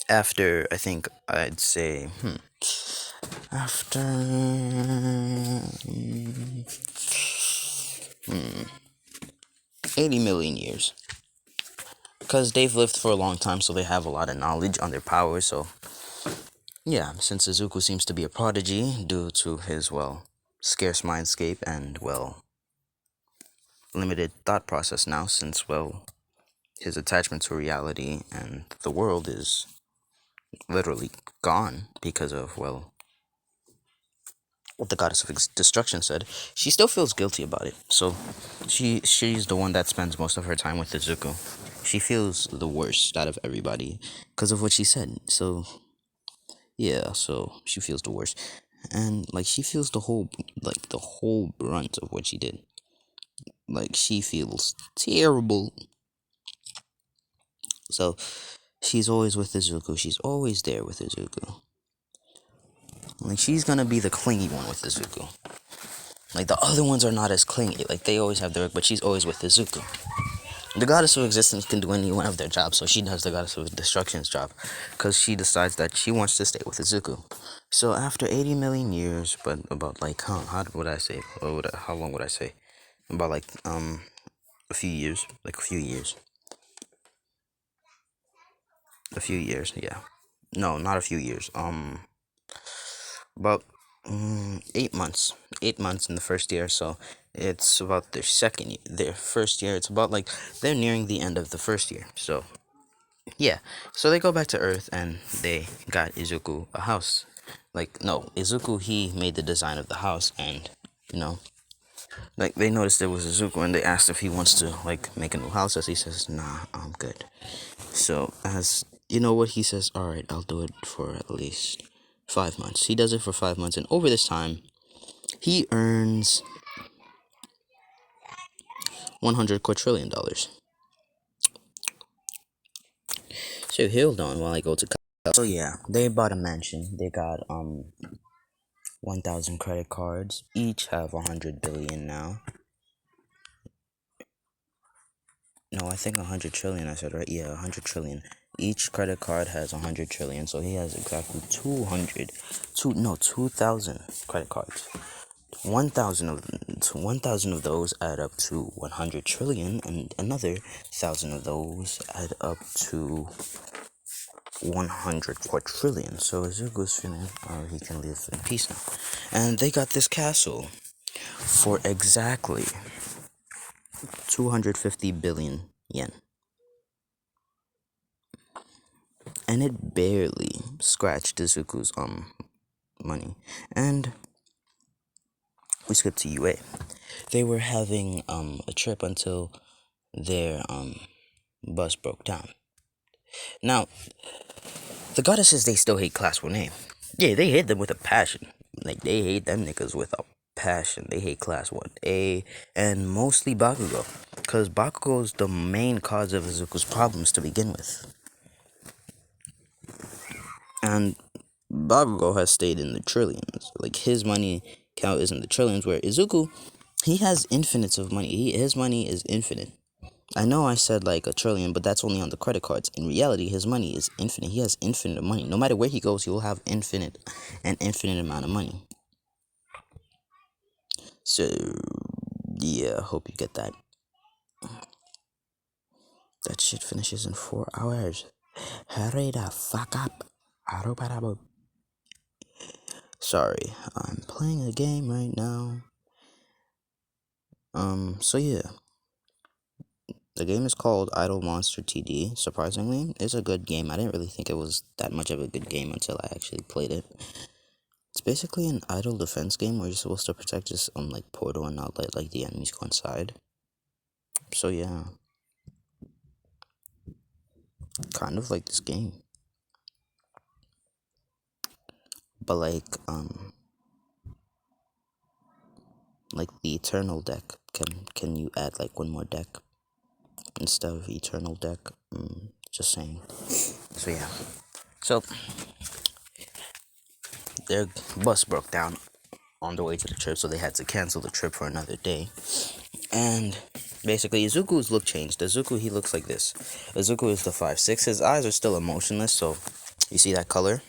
after, I think I'd say, after 80 million years. Because they've lived for a long time, so they have a lot of knowledge on their powers. So, yeah, since Izuku seems to be a prodigy due to his, well, scarce mindscape and, well, limited thought process now, since, well, his attachment to reality and the world is literally gone because of, well, what the goddess of destruction said, she still feels guilty about it. So she's the one that spends most of her time with Izuku. She feels the worst out of everybody because of what she said. So yeah, so she feels the worst. And like she feels the whole brunt of what she did. Like she feels terrible. So she's always with Izuku. She's always there with Izuku. Like she's gonna be the clingy one with Izuku. Like the other ones are not as clingy. Like they always have their work, but she's always with Izuku. The goddess of existence can do any one of their jobs, so she does the goddess of destruction's job, because she decides that she wants to stay with Izuku. So after 80 million years, but about like how would I say? How long would I say? About like a few years, a few years, yeah. No, not a few years. About 8 months. 8 months in the first year, so it's about their first year. It's about like they're nearing the end of the first year. So yeah, so they go back to Earth and they got Izuku a house. Like no, Izuku he made the design of the house, and you know, like they noticed there was Izuku and they asked if he wants to like make a new house. As he says, nah, I'm good. So as you know what he says, all right, I'll do it for at least 5 months. He does it for 5 months, and over this time, he earns 100 quadrillion dollars. So hold on while I go to. So yeah, they bought a mansion. They got 1,000 credit cards. Each have 100 billion now. No, I think 100 trillion. I said right. Yeah, 100 trillion. Each credit card has 100 trillion. So he has exactly 2,000 credit cards. 1,000 of those add up to 100 trillion, and another 1,000 of those add up to 100 quadrillion. So Zuko's feeling, he can live in peace now. And they got this castle for exactly 250 billion yen. And it barely scratched Izuku's money. And we skip to UA. They were having a trip until their bus broke down. Now, the goddesses, they still hate Class 1A. Yeah, they hate them with a passion. Like, they hate them niggas with a passion. They hate Class 1A and mostly Bakugo. Because Bakugo's the main cause of Izuku's problems to begin with. And Bakugo has stayed in the trillions. Like, his money count is in the trillions, where Izuku, he has infinites of money. His money is infinite. I know I said like a trillion, but that's only on the credit cards. In reality, his money is infinite. He has infinite money. No matter where he goes, he will have an infinite amount of money. So, yeah, hope you get that. That shit finishes in 4 hours. Hurry the fuck up. Sorry, I'm playing a game right now. So yeah. The game is called Idle Monster TD. Surprisingly, it's a good game. I didn't really think it was that much of a good game until I actually played it. It's basically an idle defense game where you're supposed to protect this like portal and not let like the enemies go inside. So yeah, kind of like this game. but like the eternal deck. Can you add like one more deck instead of eternal deck? Just saying. So yeah. So their bus broke down on the way to the trip, so they had to cancel the trip for another day. And basically, Izuku's look changed. Izuku, he looks like this. Izuku is the 5'6". His eyes are still emotionless, so you see that color?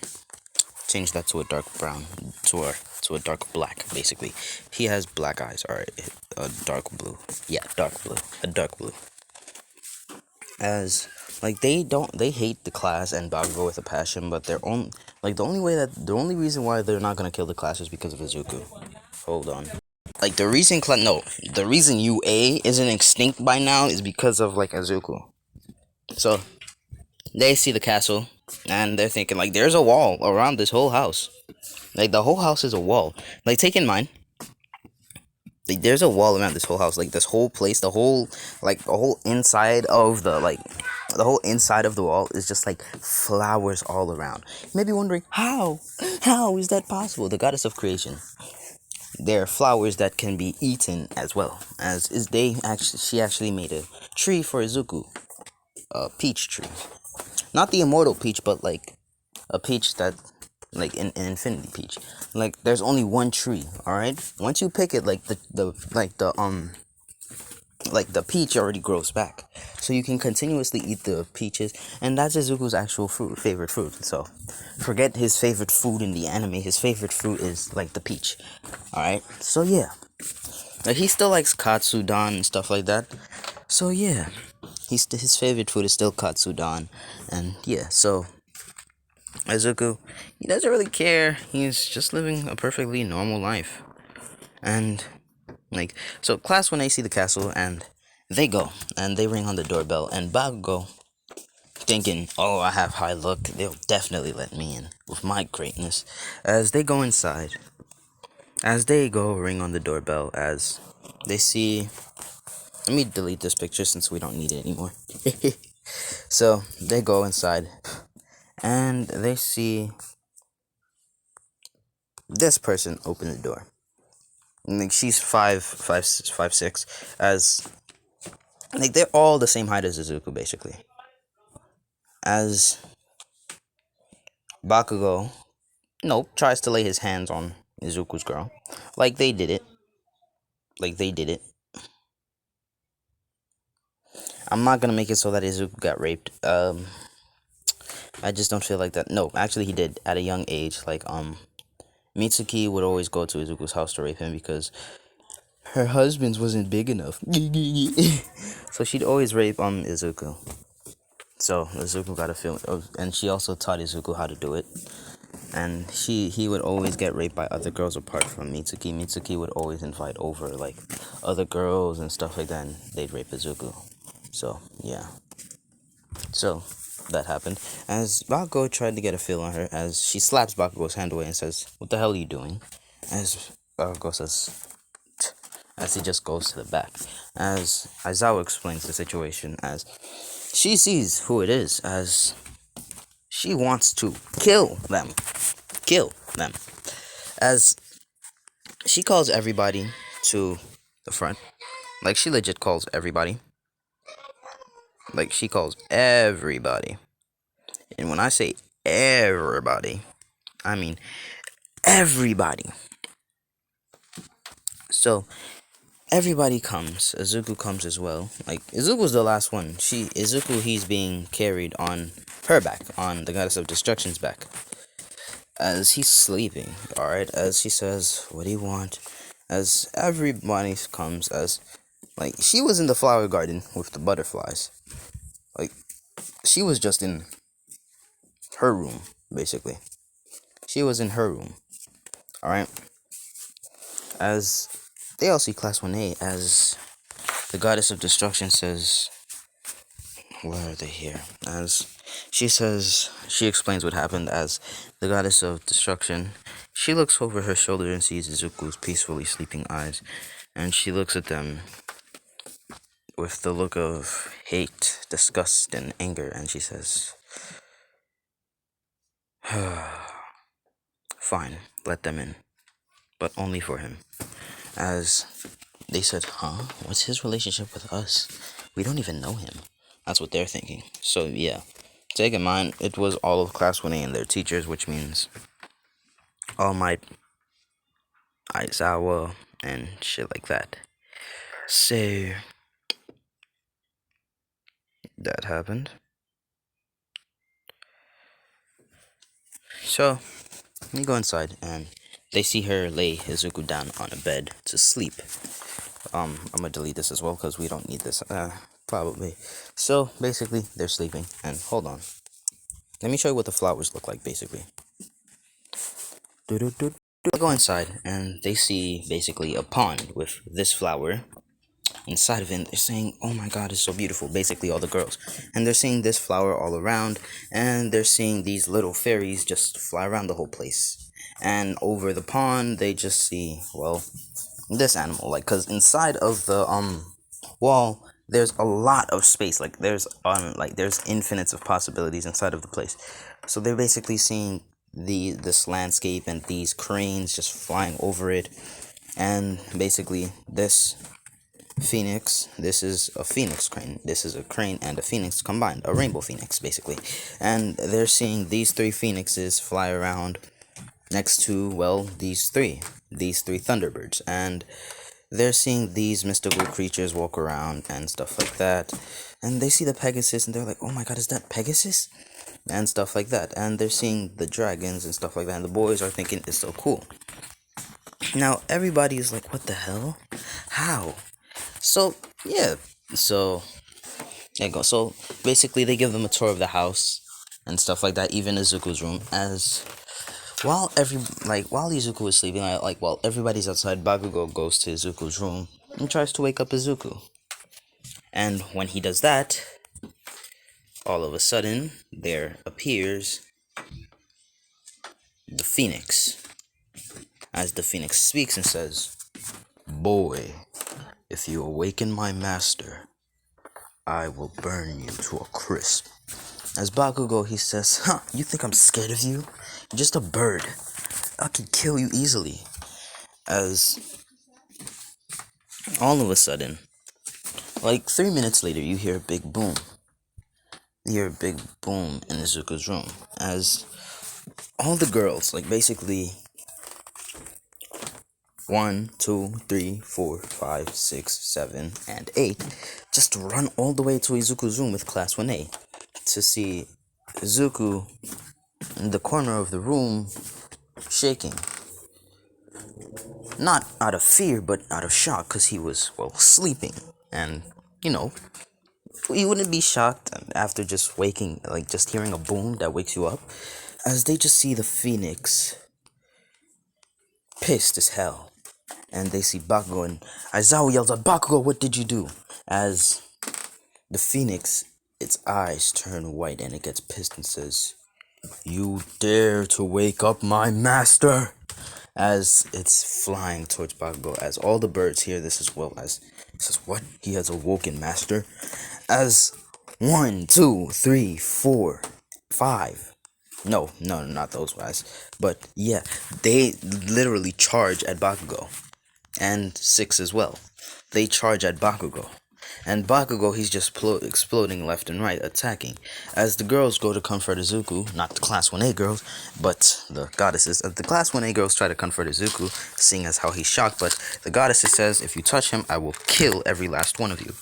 Change that to a dark brown, to a dark black, basically. He has black eyes, alright, a dark blue. Yeah, dark blue, a dark blue. As like they hate the class and Bakugo with a passion, but their own like the only reason why they're not gonna kill the class is because of Izuku. Hold on. Like the reason UA isn't extinct by now is because of like Izuku. So they see the castle and they're thinking like there's a wall around this whole house. Like the whole house is a wall. Like take in mind, like there's a wall around this whole house. Like this whole place, the whole inside of the whole inside of the wall is just like flowers all around. You may be wondering how is that possible? The goddess of creation. There are flowers that can be eaten as well. As is they actually she actually made a tree for Izuku, a peach tree. Not the immortal peach, but like a peach that like an infinity peach. Like there's only one tree, alright? Once you pick it, like the peach already grows back. So you can continuously eat the peaches, and that's Izuku's actual favorite fruit. So forget his favorite food in the anime. His favorite fruit is like the peach. Alright? So yeah. Like he still likes katsudan and stuff like that. So yeah. His favorite food is still katsudan. And yeah, so Izuku, he doesn't really care. He's just living a perfectly normal life. And like, so class when they see the castle and they go and they ring on the doorbell and Bakugo, thinking, oh, I have high luck, they'll definitely let me in with my greatness. As they go inside, as they go ring on the doorbell, as they see, let me delete this picture since we don't need it anymore. So they go inside and they see this person open the door. And, like she's 5'6", as like they're all the same height as Izuku basically. As Bakugo, nope, tries to lay his hands on Izuku's girl, like they did it. Like they did it. I'm not gonna make it so that Izuku got raped. I just don't feel like that. No, actually he did at a young age. Like Mitsuki would always go to Izuku's house to rape him because her husband's wasn't big enough. So she'd always rape Izuku. So Izuku got a feel, and she also taught Izuku how to do it. And he would always get raped by other girls apart from Mitsuki. Mitsuki would always invite over like other girls and stuff like that, and they'd rape Izuku. So yeah. So that happened. As Bakugo tried to get a feel on her, as she slaps Bakugo's hand away and says, "What the hell are you doing?" As Bakugo says, as he just goes to the back. As Aizawa explains the situation, as she sees who it is, as she wants to kill them. Kill them. As she calls everybody to the front. Like, she legit calls everybody. Like, she calls everybody. And when I say everybody, I mean everybody. So, everybody comes. Izuku comes as well. Like, Izuku's the last one. Izuku, he's being carried on her back, on the goddess of destruction's back. As he's sleeping, alright? As she says, "What do you want?" As everybody comes, as like she was in the flower garden with the butterflies. Like she was just in her room, basically. She was in her room. Alright? As they all see class 1A, as the goddess of destruction says, where are they here? As she explains what happened. As the goddess of destruction, she looks over her shoulder and sees Izuku's peacefully sleeping eyes, and she looks at them with the look of hate, disgust, and anger, and she says, Fine, let them in, but only for him. As they said, huh? What's his relationship with us? We don't even know him. That's what they're thinking. So yeah, take in mind, it was all of Class 1A and their teachers, which means All Might, Aizawa, and shit like that. So that happened. So we go inside and they see her lay Izuku down on a bed to sleep. I'm gonna delete this as well because we don't need this. Probably. So basically, they're sleeping. And hold on, let me show you what the flowers look like. Basically, they go inside and they see basically a pond with this flower inside of it. They're saying, "Oh my God, it's so beautiful." Basically, all the girls, and they're seeing this flower all around, and they're seeing these little fairies just fly around the whole place. And over the pond, they just see, well, this animal, like, cause inside of the wall, there's a lot of space. Like there's infinites of possibilities inside of the place. So they're basically seeing this landscape and these cranes just flying over it, and basically this is a phoenix crane. This is a crane and a phoenix combined, a rainbow phoenix basically. And they're seeing these three phoenixes fly around next to, well, these three thunderbirds, and they're seeing these mystical creatures walk around and stuff like that. And they see the Pegasus and they're like, "Oh my God, is that Pegasus?" And stuff like that. And they're seeing the dragons and stuff like that, and the boys are thinking it's so cool. Now everybody is like, "What the hell? How?" So yeah, so there you go. So basically, they give them a tour of the house and stuff like that. Even Izuku's room. As while Izuku is sleeping, while everybody's outside, Bakugo goes to Izuku's room and tries to wake up Izuku. And when he does that, all of a sudden there appears the Phoenix. As the Phoenix speaks and says, "Boy, if you awaken my master, I will burn you to a crisp." As Bakugo, he says, "Huh, you think I'm scared of you? You're just a bird. I can kill you easily." As all of a sudden, like 3 minutes later, you hear a big boom. You hear a big boom in Izuku's room. As all the girls, like basically 1, 2, 3, 4, 5, 6, 7, and 8, just run all the way to Izuku's room with Class 1A to see Izuku in the corner of the room shaking. Not out of fear, but out of shock, because he was, well, sleeping. And, you know, you wouldn't be shocked after just waking, like just hearing a boom that wakes you up. As they just see the Phoenix pissed as hell. And they see Bakugo, and Aizawa yells out, "Bakugo, what did you do?" As the Phoenix, its eyes turn white and it gets pissed and says, "You dare to wake up my master?" As it's flying towards Bakugo, as all the birds hear this as well. As it says, "What? He has awoken, master?" As 1, 2, 3, 4, 5. No, not those guys. But yeah, they literally charge at Bakugo. And 6 as well. They charge at Bakugo. And Bakugo, he's just exploding left and right, attacking. As the girls go to comfort Izuku, not the Class 1A girls, but the goddesses. The Class 1A girls try to comfort Izuku, seeing as how he's shocked, but the goddesses says, "If you touch him, I will kill every last one of you."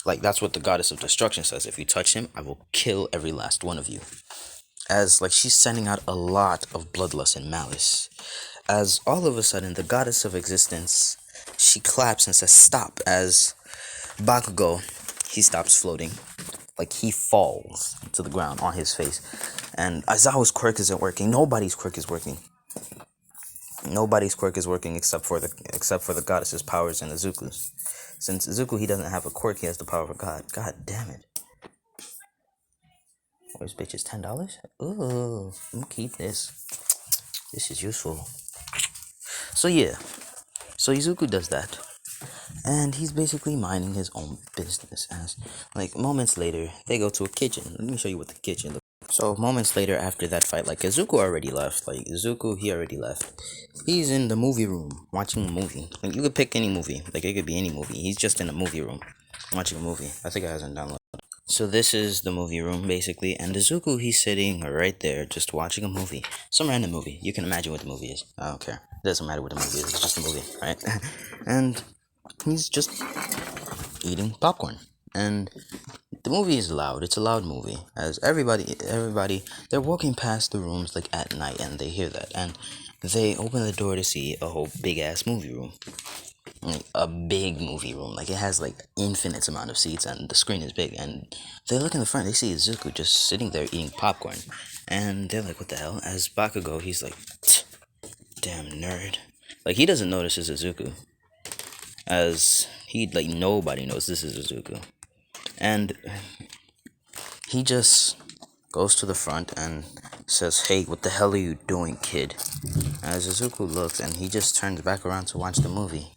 Like, that's what the goddess of destruction says. "If you touch him, I will kill every last one of you." As, like, she's sending out a lot of bloodlust and malice. As all of a sudden, the goddess of existence, she claps and says, "Stop," as Bakugo, he stops floating. Like, he falls to the ground on his face. And Aizawa's quirk isn't working. Nobody's quirk is working. Nobody's quirk is working except for the goddess's powers and Izuku's. Since Izuku, he doesn't have a quirk, he has the power of a god. God damn it. Where's bitches? $10? Ooh, I'm gonna keep this. This is useful. So yeah. So Izuku does that. And he's basically minding his own business. As, like, moments later, they go to a kitchen. Let me show you what the kitchen looks So moments later after that fight, like Izuku already left. Like Izuku, he already left. He's in the movie room watching a movie. Like you could pick any movie. Like it could be any movie. He's just in a movie room watching a movie. I think it hasn't downloaded. So this is the movie room basically, and Izuku he's sitting right there just watching a movie, some random movie. You can imagine what the movie is. I don't care. It doesn't matter what the movie is. It's just a movie, right? And he's just eating popcorn, and the movie is loud. It's a loud movie, as everybody, they're walking past the rooms like at night, and they hear that, and they open the door to see a whole big ass movie room, like a big movie room. Like it has like infinite amount of seats, and the screen is big. And they look in the front. They see Izuku just sitting there eating popcorn, and they're like, "What the hell?" As Bakugo, he's like, "Damn nerd." Like he doesn't notice it's Izuku, as he like nobody knows this is Izuku, and he just goes to the front and says, "Hey, what the hell are you doing, kid?" As Izuku looks, and he just turns back around to watch the movie,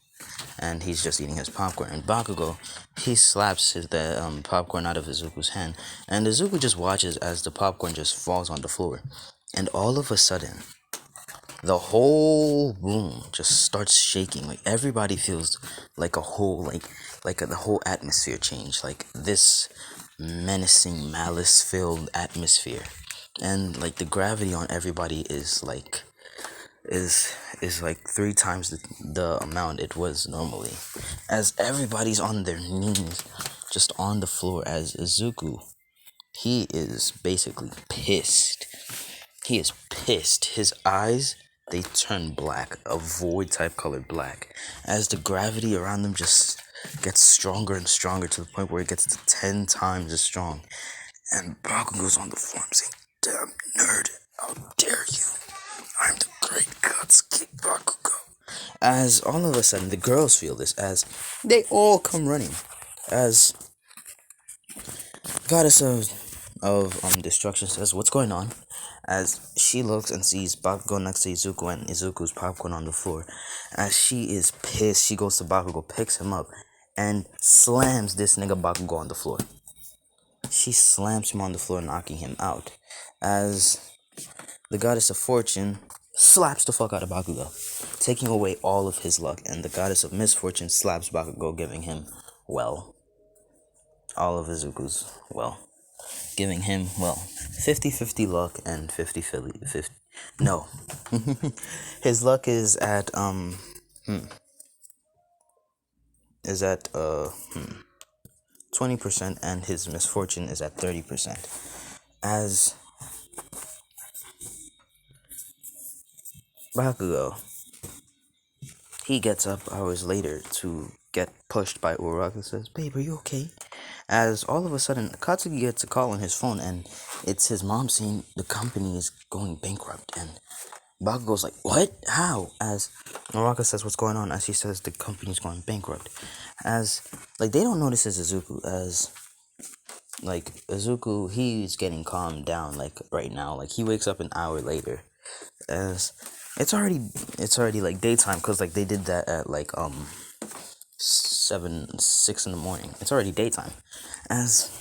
and he's just eating his popcorn. And Bakugo, he slaps the popcorn out of Izuku's hand, and Izuku just watches as the popcorn just falls on the floor, and all of a sudden, the whole room just starts shaking. Like everybody feels like a whole the whole atmosphere change. Like this menacing, malice-filled atmosphere, and like the gravity on everybody is like three times the amount it was normally, as everybody's on their knees just on the floor, as Izuku he is basically pissed. He is pissed. His eyes, they turn black, a void type colored black, as the gravity around them just gets stronger and stronger to the point where it gets to 10 times as strong. And Bakugo's on the floor saying, "Damn nerd, how dare you? I'm the great Katsuki Bakugo." As all of a sudden, the girls feel this, as they all come running, as goddess of destruction says, "What's going on?" As she looks and sees Bakugo next to Izuku and Izuku's popcorn on the floor. As she is pissed, she goes to Bakugo, picks him up, and slams this nigga Bakugo on the floor. She slams him on the floor, knocking him out. As the goddess of fortune slaps the fuck out of Bakugo, taking away all of his luck, and the goddess of misfortune slaps Bakugo, giving him, well, all of Izuku's, well, giving him, well, 50-50 luck and 50-50, no. His luck is at, is at, 20%, and his misfortune is at 30%. As Bakugo, he gets up hours later to get pushed by Uraraka, says, "Babe, are you okay?" As all of a sudden, Katsuki gets a call on his phone, and it's his mom saying the company is going bankrupt, and Bakugo's like, "What? How?" As Uraraka says, "What's going on?" As he says, the company's going bankrupt. As, like, they don't notice it's Izuku, as, like, Izuku, he's getting calmed down, like, right now. Like, he wakes up an hour later, as it's already like daytime, because like they did that at like 6 in the morning. It's already daytime, as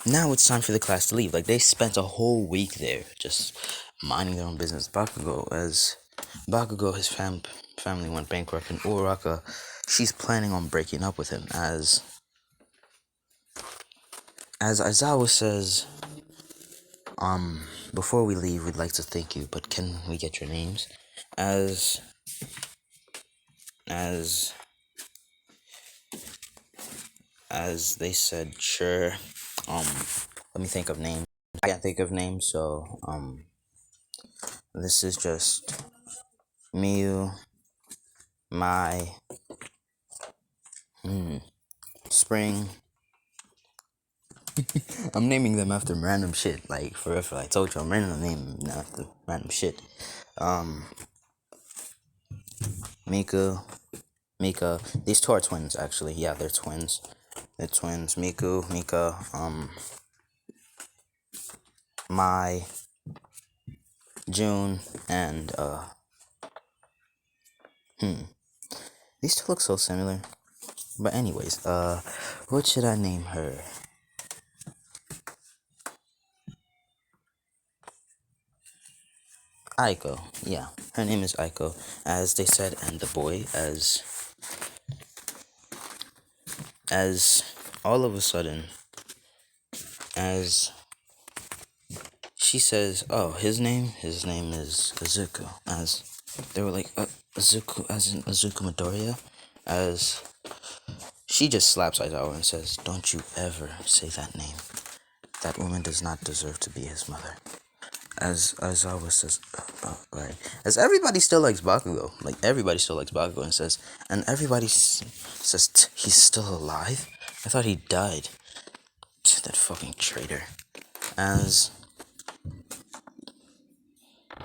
now it's time for the class to leave. Like they spent a whole week there just minding their own business. Bakugo, his family went bankrupt, and Uraraka, she's planning on breaking up with him. As Aizawa says, before we leave, we'd like to thank you, but can we get your names? As they said, sure. Let me think of names. I can't think of names, so this is just Miyu, Mai, Spring. I'm naming them after random shit. Like for real, I told you I'm random naming them after random shit. Miku, Mika. These two are twins, actually. Yeah, they're twins. They're twins. Miku, Mika, Mai, June, and these two look so similar. But anyways, what should I name her? Aiko. Yeah, her name is Aiko, as they said, and the boy, as all of a sudden, as she says, "Oh, his name is Izuku." As they were like, "Izuku, as in Izuku Midoriya," as she just slaps Aizawa and says, "Don't you ever say that name. That woman does not deserve to be his mother." As always says, right. As everybody still likes Bakugo, like everybody still likes Bakugo, and says, and everybody says he's still alive. I thought he died. That fucking traitor. As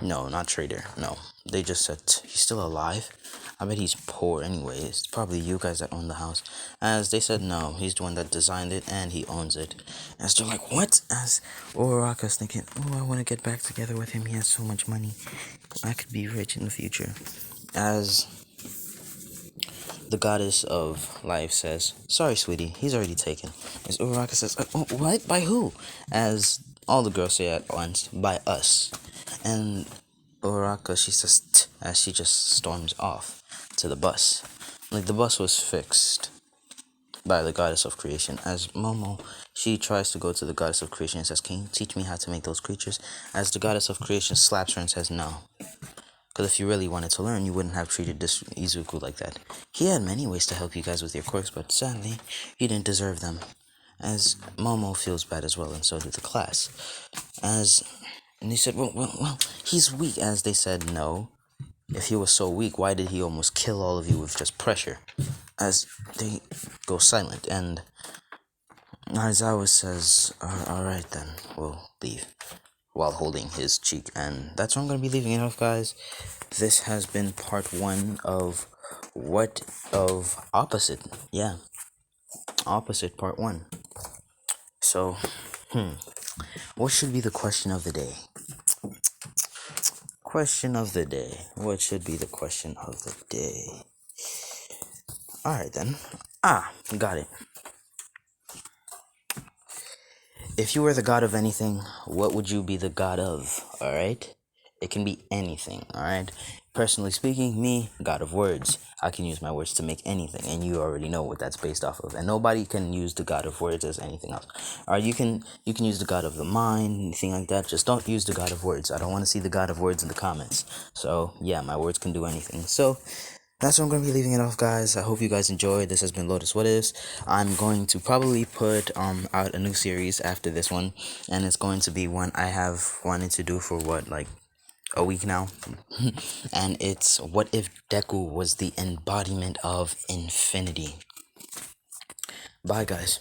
no, not traitor. No, they just said he's still alive. I bet he's poor anyways. It's probably you guys that own the house. As they said, no, he's the one that designed it and he owns it. As they're like, what? As Uraraka's thinking, oh, I want to get back together with him. He has so much money. I could be rich in the future. As the goddess of life says, sorry, sweetie, he's already taken. As Uraraka says, oh, what? By who? As all the girls say at once, by us. And Uraraka, she says, as she just storms off to the bus. Like, the bus was fixed by the goddess of creation. As Momo, she tries to go to the goddess of creation and says, can you teach me how to make those creatures? As the goddess of creation slaps her and says, no. Because if you really wanted to learn, you wouldn't have treated this Izuku like that. He had many ways to help you guys with your quirks, but sadly, you didn't deserve them. As Momo feels bad as well, and so did the class. And they said, well, he's weak. As they said, no. If he was so weak, why did he almost kill all of you with just pressure? As they go silent, and Aizawa says, alright then, we'll leave, while holding his cheek. And that's where I'm going to be leaving it off, guys. This has been part 1 of Opposite. Yeah, Opposite part 1. So, what should be the question of the day? Question of the day. What should be the question of the day? Alright then. Got it. If you were the god of anything, what would you be the god of? Alright? It can be anything, alright? Personally speaking, me, god of words. I can use my words to make anything, and you already know what that's based off of. And nobody can use the god of words as anything else. Alright, you can use the god of the mind, anything like that. Just don't use the god of words. I don't want to see the god of words in the comments. So, yeah, my words can do anything. So, that's where I'm going to be leaving it off, guys. I hope you guys enjoyed. This has been Lotus What Is. I'm going to probably put out a new series after this one, and it's going to be one I have wanted to do for a week now. And it's what if Deku was the embodiment of infinity. Bye, guys.